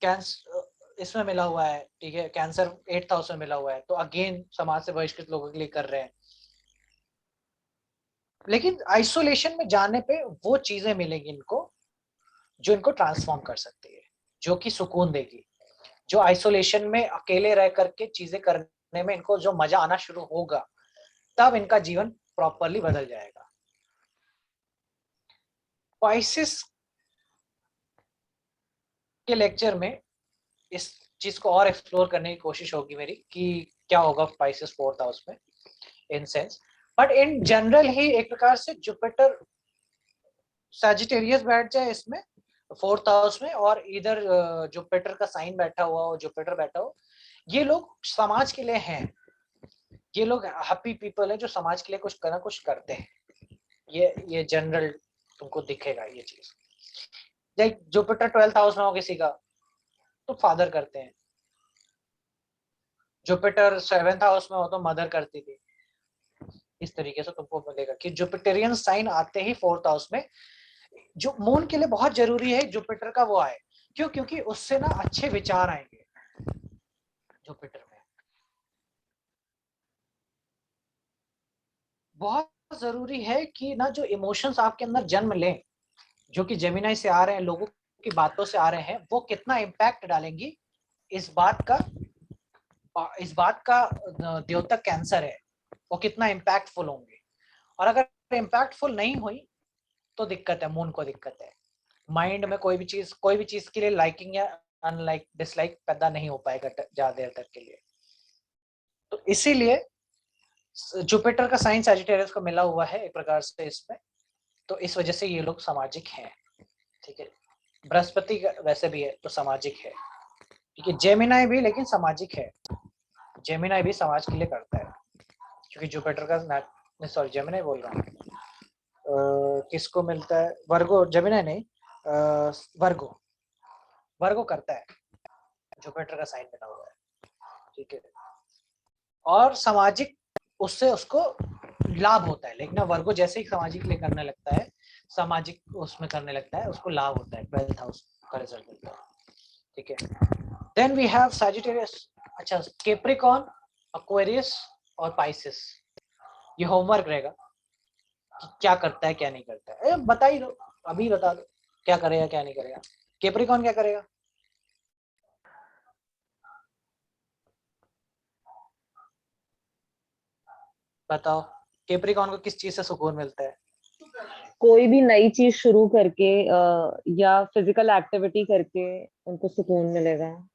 कैंसर इसमें मिला हुआ है, ठीक है, कैंसर 8th हाउस में मिला हुआ है, तो अगेन समाज से बहिष्कृत लोगों के लिए कर रहे हैं, लेकिन आइसोलेशन में जाने पे वो चीजें मिलेंगी इनको जो इनको ट्रांसफॉर्म कर सकती है, जो कि सुकून देगी, जो आइसोलेशन में अकेले रह करके चीजें करने में इनको जो मजा आना शुरू होगा, तब इनका जीवन प्रॉपरली बदल जाएगा। पाइसेस के लेक्चर में इस चीज को और एक्सप्लोर करने की कोशिश होगी मेरी कि क्या होगा पाइसेस 4th हाउस में in sense, but in general ही एक प्रकार से जुपिटर सैजिटेरियस बैठ जाए इसमें 4th हाउस में, और इधर जुपिटर का साइन बैठा हुआ हो, जुपिटर बैठा हो, ये लोग समाज के लिए हैं, ये लोग हैप्पी पीपल है जो समाज के लिए कुछ करना कुछ करते हैं। ये जनरल तुमको दिखेगा ये चीज। लाइक जुपिटर 12th हाउस में हो किसी का तो फादर करते हैं, जुपिटर 7th हाउस में हो तो मदर करती थी। इस तरीके से तुमको मिलेगा कि जुपिटेरियन साइन आते ही 4th हाउस में, जो मून के लिए बहुत जरूरी है जुपिटर का वो आए। क्यों? क्योंकि उससे ना अच्छे विचार आएंगे जुपिटर में। बहुत जरूरी है कि ना जो इमोशंस आपके अंदर जन्म लें, जो कि जेमिनाई से आ रहे हैं, लोगों की बातों से आ रहे हैं, वो कितना इम्पैक्ट डालेंगी, इस बात का द्योतक कैंसर है, वो कितना इम्पैक्टफुल होंगे। और अगर इम्पैक्टफुल नहीं हुई तो दिक्कत है, मून को दिक्कत है। माइंड में कोई भी चीज के लिए लाइकिंग या अनलाइक डिसलाइक पैदा नहीं हो पाएगा ज्यादा देर तक के लिए। तो इसीलिए जुपिटर का साइन सैजिटेरियस को मिला हुआ है एक प्रकार से इसमें, तो इस वजह से ये लोग सामाजिक हैं। ठीक है, बृहस्पति वैसे भी है तो सामाजिक है। ठीक है, जेमिनाई भी लेकिन सामाजिक है, जेमिनाई भी समाज के लिए करता है, क्योंकि जुपिटर का सॉरी जेमिनाई बोल रहा हूँ, किसको मिलता है, वर्गो, जेमिनाई नहीं, वर्गो करता है, जुपिटर का साइन बना हुआ है। ठीक है, और सामाजिक उससे उसको लाभ होता है, लेकिन वर्गो जैसे ही सामाजिक लिए करने लगता है, सामाजिक उसमें करने लगता है, उसको लाभ होता है, 12th हाउस का रिजल्ट मिलता है। ठीक है, देन वी हैव सैजिटेरियस। अच्छा, कैप्रिकॉर्न, एक्वेरियस और पाइसेस, ये होमवर्क रहेगा कि क्या करता है क्या नहीं करता है। बता ही दो, अभी बता दो क्या करेगा क्या नहीं करेगा। कैप्रिकॉर्न क्या करेगा? बताओ, कैप्रिकॉर्न को किस चीज से सुकून मिलता है? कोई भी नई चीज शुरू करके या फिजिकल एक्टिविटी करके उनको सुकून मिलेगा।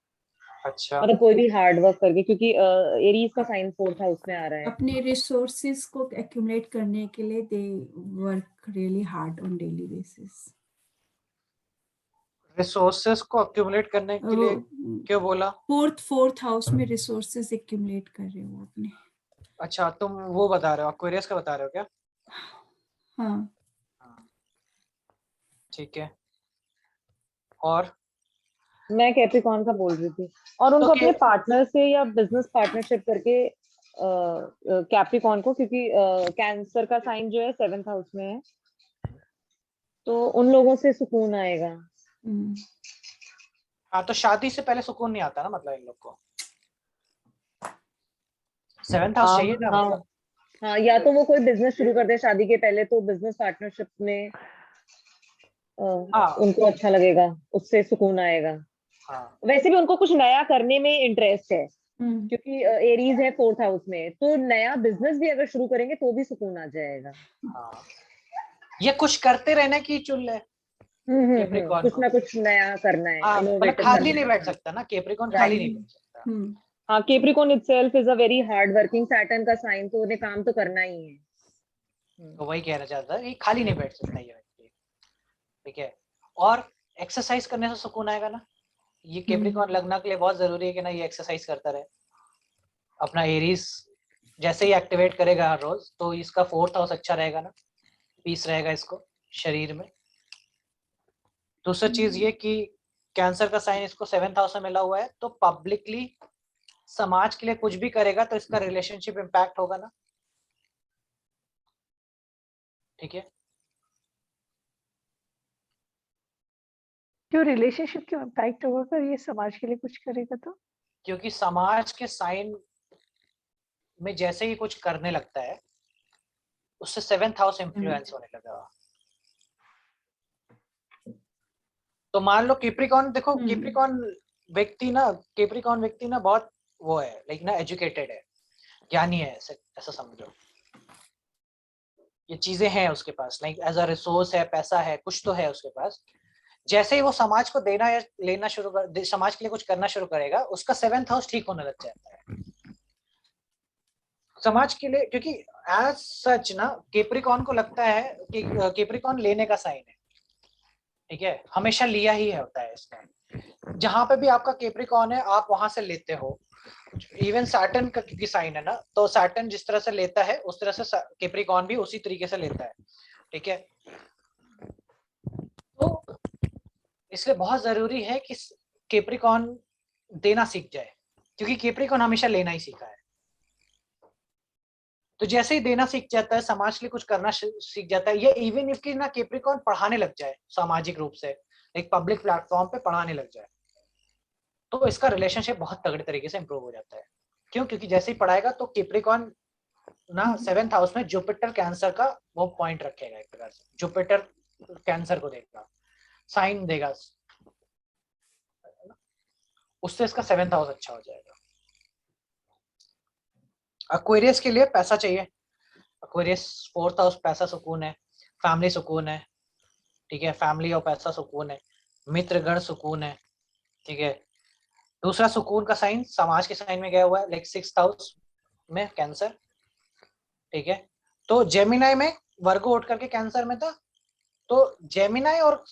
अच्छा, मतलब कोई भी हार्ड वर्क करके, क्योंकि एरीज का साइन 4th हाउस में आ रहा है। अपने रिसोर्सेज को एक्यूमुलेट करने के लिए they work really hard on daily basis. Resources को एक्यूमुलेट करने के लिए क्यों बोला? फोर्थ हाउस में रिसोर्सेज एक्यूमुलेट कर रहे हो अपने। अच्छा, तुम वो बता रहे हो, एक्वेरियस का बता रहे हो क्या? हाँ, ठीक है, और मैं कैप्रिकॉर्न का बोल रही थी। और उनको तो अपने पार्टनर से या बिजनेस पार्टनरशिप करके कैप्रिकॉर्न को, क्योंकि कैंसर का साइन जो है 7th हाउस में है, तो उन लोगों से सुकून आएगा। हाँ, तो शादी से पहले सुकून नहीं आता ना, मतलब इन लोग को 7th हाउस चाहिए ना, हाँ मतलब। हाँ, या तो वो कोई बिजनेस शुरू कर दे शादी के पहले, तो बिजनेस पार्टनरशिप में हाँ उनको अच्छा लगेगा, उससे सुकून आएगा। हाँ वैसे भी उनको कुछ नया करने में इंटरेस्ट है, क्योंकि एरीज है 4th हाउस में, तो नया बिजनेस भी अगर शुरू करेंगे तो भी सुकून आ जाएगा। हाँ, ये कुछ करते रहने की चुल है कैप्रिकॉर्न कुछ को। ना कुछ नया करना है, हाँ, मतलब इनोवेटिव खाली करना नहीं है। बैठ सकता ना, कैप्रिकॉर्न खाली राइट। नहीं बैठ सकता। हाँ, Capricorn itself is a very hard working Saturn का साइन, तो उन्हें काम तो करना ही है। तो वही कहना चाहता है कि खाली नहीं बैठ सकता ये व्यक्ति। ठीक है, और एक्सरसाइज करने से सुकून आएगा ना, ये कैप्रिकॉर्न लगना के लिए बहुत जरूरी है कि ना ये एक्सरसाइज करता रहे। अपना एरीज जैसे ही एक्टिवेट करेगा हर रोज, तो इसका 4th हाउस अच्छा रहेगा ना, पीस रहेगा इसको शरीर में। दूसरी चीज ये कि कैंसर का साइन इसको 7th हाउस में मिला हुआ है, तो पब्लिकली समाज के लिए कुछ भी करेगा तो इसका रिलेशनशिप इम्पैक्ट होगा ना। ठीक है, जो रिलेशनशिप के इम्पैक्ट होगा, अगर ये समाज के लिए कुछ करेगा तो। क्योंकि समाज के साइन में जैसे ही कुछ करने लगता है उससे 7th हाउस इन्फ्लुएंस होने लगेगा। तो मान लो कैप्रिकॉर्न, देखो कैप्रिकॉर्न व्यक्ति ना बहुत वो है, लेकिन ना एजुकेटेड है, ज्ञानी है, ऐसा समझो। ये चीजें हैं उसके पास, लाइक एज अ रिसोर्स है, पैसा है, कुछ तो है उसके पास। जैसे ही वो समाज को देना या लेना शुरू कर, समाज के लिए कुछ करना शुरू करेगा, उसका 7th हाउस ठीक होने लग जाता है समाज के लिए। क्योंकि एज सच ना कैप्रिकॉर्न को लगता है कि कैप्रिकॉर्न लेने का साइन है, ठीक है, हमेशा लिया ही होता है इसमें। जहां पे भी आपका कैप्रिकॉर्न है आप वहां से लेते हो। इवन सैटर्न का क्योंकि साइन है ना, तो सैटर्न जिस तरह से लेता है उस तरह से कैप्रिकॉर्न भी उसी तरीके से लेता है। ठीक है, तो इसलिए बहुत जरूरी है कि कैप्रिकॉर्न देना सीख जाए, क्योंकि कैप्रिकॉर्न हमेशा लेना ही सीखा है। तो जैसे ही देना सीख जाता है, समाज के लिए कुछ करना सीख जाता है, या इवन इफ कि ना कैप्रिकॉर्न पढ़ाने लग जाए सामाजिक रूप से, एक पब्लिक प्लेटफॉर्म पे पढ़ाने लग जाए, तो इसका रिलेशनशिप बहुत तगड़े तरीके से इंप्रूव हो जाता है। क्यों? क्योंकि जैसे ही पढ़ाएगा तो कैप्रिकॉर्न ना 7th हाउस में जुपिटर कैंसर का वो पॉइंट रखेगा, एक प्रकार से जुपिटर कैंसर को देगा, साइन देगा, उससे इसका 7th हाउस अच्छा हो जाएगा। एक्वेरियस के लिए पैसा चाहिए, एक्वेरियस 4th हाउस पैसा सुकून है, फैमिली सुकून है। ठीक है, फैमिली और पैसा सुकून है, मित्रगण सुकून है। ठीक है, दूसरा सुकून का साइन समाज के साइन में गया हुआ है, लाइक 6th हाउस में कैंसर। ठीक है, तो जेमिनाई में वर्गो उठ करके कैंसर में था, तो जेमिनाई और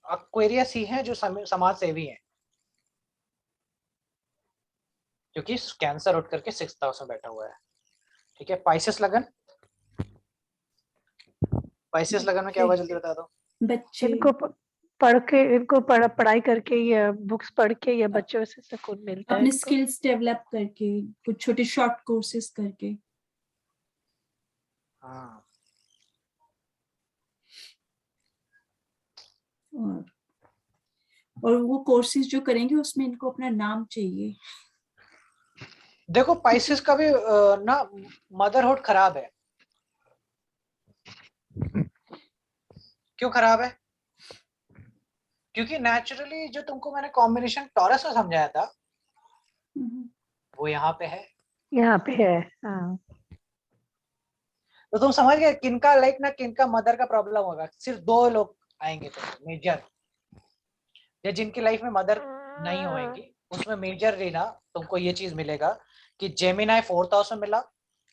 एक्वेरियस ही हैं जो समाज सेवी हैं, क्योंकि कैंसर उठ करके 6th हाउस में बैठा हुआ है। ठीक है, पाइसेस लगन, पाइसेस लगन में क्या हुआ जल्दी बता दो। बच्चे इनको पढ़ के, इनको पढ़ाई करके या बुक्स पढ़ के या बच्चों से सुकून मिलता है अपने इनको। स्किल्स डेवलप करके, कुछ छोटे शॉर्ट कोर्सेज करके। हाँ, और वो कोर्सेज जो करेंगे उसमें इनको अपना नाम चाहिए। देखो पाइसेस का भी ना मदरहुड खराब है। क्यों खराब है? क्योंकि नेचुरली जो तुमको मैंने कॉम्बिनेशन टॉरस का समझाया था वो यहाँ पे है। यहाँ पे है। हाँ, तो तुम समझ गए किनका लाइक ना किनका मदर का प्रॉब्लम होगा। सिर्फ 2 लोग आएंगे तो मेजर, या जिनकी लाइफ में मदर नहीं होएंगी उसमें मेजर ना तुमको ये चीज मिलेगा कि जेमिनाई 4th हाउस में मिला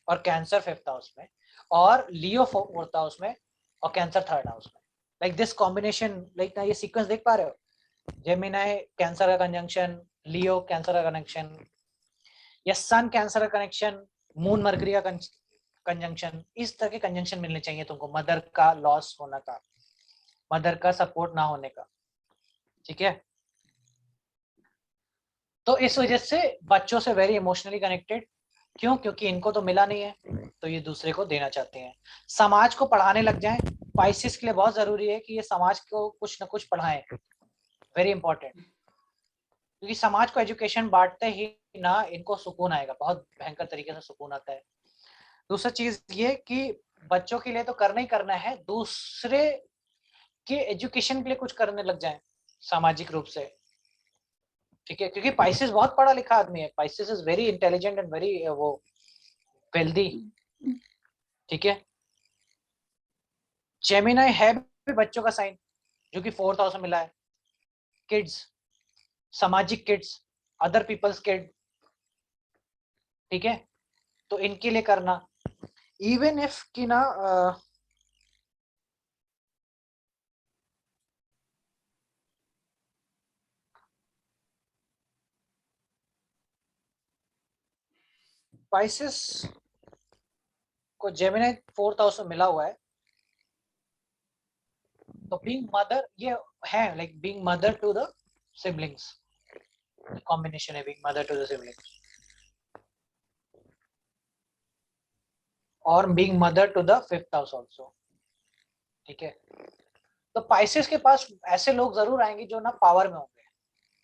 और कैंसर 5th हाउस में, और लियो 4th हाउस में और कैंसर 3rd हाउस में। लाइक दिस कॉम्बिनेशन, लाइक ना ये सीक्वेंस देख पा रहे हो, जेमिनाई कैंसर का कंजंक्शन, लियो कैंसर का कनेक्शन, या सन कैंसर का कनेक्शन, मून मरकरी का कंजंक्शन। इस तरह के कंजंक्शन मिलने चाहिए तुमको, मदर का लॉस होने का, मदर का सपोर्ट ना होने का। ठीक है, तो इस वजह से बच्चों से वेरी इमोशनली कनेक्टेड। क्यों? क्योंकि इनको तो मिला नहीं है तो ये दूसरे को देना चाहते हैं। समाज को पढ़ाने लग जाएं। पाइसेस के लिए बहुत जरूरी है कि ये समाज को कुछ ना कुछ पढ़ाएं, वेरी इंपॉर्टेंट, क्योंकि समाज को एजुकेशन बांटते ही ना इनको सुकून आएगा, बहुत भयंकर तरीके से सुकून आता है। दूसरा चीज ये कि बच्चों के लिए तो करना ही करना है, दूसरे के एजुकेशन के लिए कुछ करने लग जाएं सामाजिक रूप से। ठीक है, क्योंकि पाइसेस बहुत पढ़ा लिखा आदमी है, Pisces is very intelligent and very वो वेल्दी। ठीक है, जेमिनाई है भी बच्चों का साइन जो कि 4th हाउस में मिला है, किड्स, सामाजिक किड्स, अदर पीपल्स किड। ठीक है, तो इनके लिए करना, इवन इफ कि ना पाइसेस को जेमिनाई 4th हाउस में मिला हुआ है, तो बीइंग मदर ये है, like being mother to the siblings, combination है being mother to the siblings और being mother to the 5th house also. ठीक है, तो पाइसेस के पास ऐसे लोग जरूर आएंगे जो ना पावर में होंगे,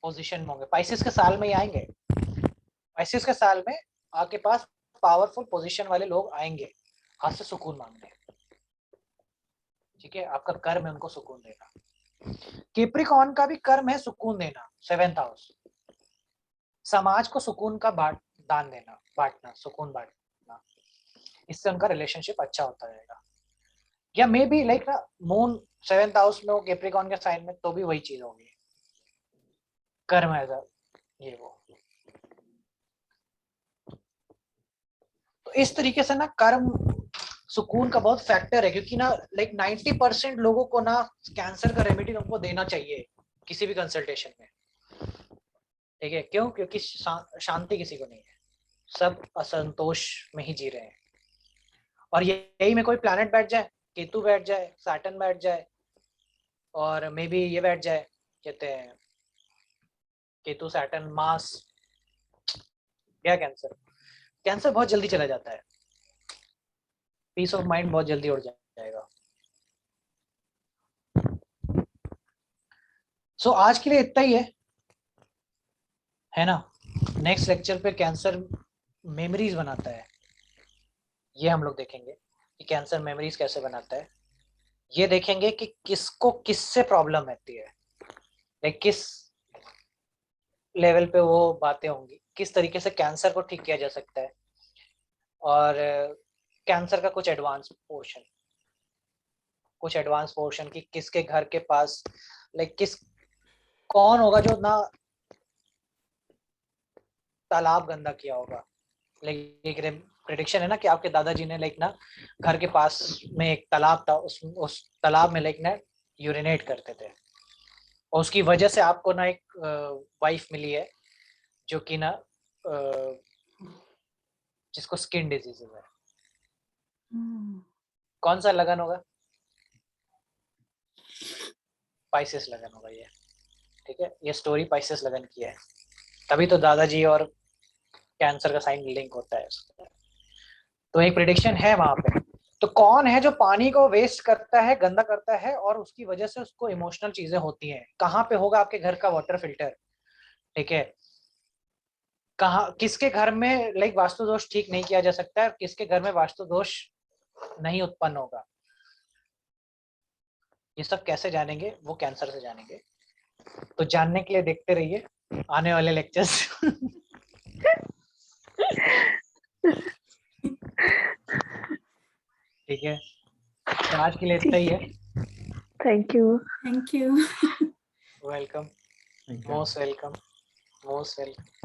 पोजीशन में होंगे। पाइसेस के साल में ही आएंगे, पाइसेस के साल में आपके पास पावरफुल पोजीशन वाले लोग आएंगे हाथ से सुकून मांगने। ठीक है, आपका कर्म है उनको सुकून देना। कैप्रिकॉर्न का भी कर्म है सुकून देना, 7th हाउस, समाज को सुकून का दान देना, बांटना, सुकून बांटना। इससे उनका रिलेशनशिप अच्छा होता रहेगा। या मे बी लाइक ना मून 7th हाउस में हो कैप्रिकॉर्न के साइन में तो भी वही चीज होगी, कर्म है ये वो। तो इस तरीके से ना कर्म सुकून का बहुत फैक्टर है, क्योंकि ना लाइक 90% लोगों को ना कैंसर का रेमेडी हमको देना चाहिए किसी भी कंसल्टेशन में, ठीक है? क्यों? क्योंकि शांति किसी को नहीं है, सब असंतोष में ही जी रहे हैं। और यही में कोई प्लैनेट बैठ जाए, केतु बैठ जाए, सैटर्न बैठ जाए, और मे बी ये बैठ जाए, कहते हैं केतु सैटर्न मार्स, क्या कैंसर, कैंसर बहुत जल्दी चला जाता है, पीस ऑफ माइंड बहुत जल्दी उड़ जाएगा। सो आज के लिए इतना ही है ना? नेक्स्ट लेक्चर पे कैंसर मेमोरीज बनाता है, ये हम लोग देखेंगे कि कैंसर मेमोरीज कैसे बनाता है। ये देखेंगे कि किसको किससे प्रॉब्लम रहती है, लाइक किस लेवल पे वो बातें होंगी, किस तरीके से कैंसर को ठीक किया जा सकता है, और कैंसर का कुछ एडवांस पोर्शन कि किसके घर के पास लाइक कौन होगा जो ना तालाब गंदा किया होगा। लाइक एक प्रेडिक्शन है ना कि आपके दादाजी ने लाइक ना घर के पास में एक तालाब था, उस तालाब में लाइक ना यूरिनेट करते थे, और उसकी वजह से आपको ना एक वाइफ मिली है जो कि ना जिसको स्किन डिजीजेस है। कौन सा लगन होगा? पाइसेस लगन होगा ये, ठीक है? ये स्टोरी पाइसेस लगन की है, तभी तो दादाजी और कैंसर का साइन लिंक होता है। तो एक प्रेडिक्शन है वहां पे। तो कौन है जो पानी को वेस्ट करता है, गंदा करता है, और उसकी वजह से उसको इमोशनल चीजें होती हैं? कहाँ पे होगा आपके घर का वाटर फिल्टर, ठीक है? कहाँ, किसके घर में लाइक वास्तु दोष ठीक नहीं किया जा सकता है, और किसके घर में वास्तु दोष नहीं उत्पन्न होगा? ये सब कैसे जानेंगे? वो कैंसर से जानेंगे। तो जानने के लिए देखते रहिए आने वाले लेक्चर्स। ठीक है, तो आज के लिए इतना ही है। Thank you. Thank you. Welcome, Thank you. Most welcome, most welcome.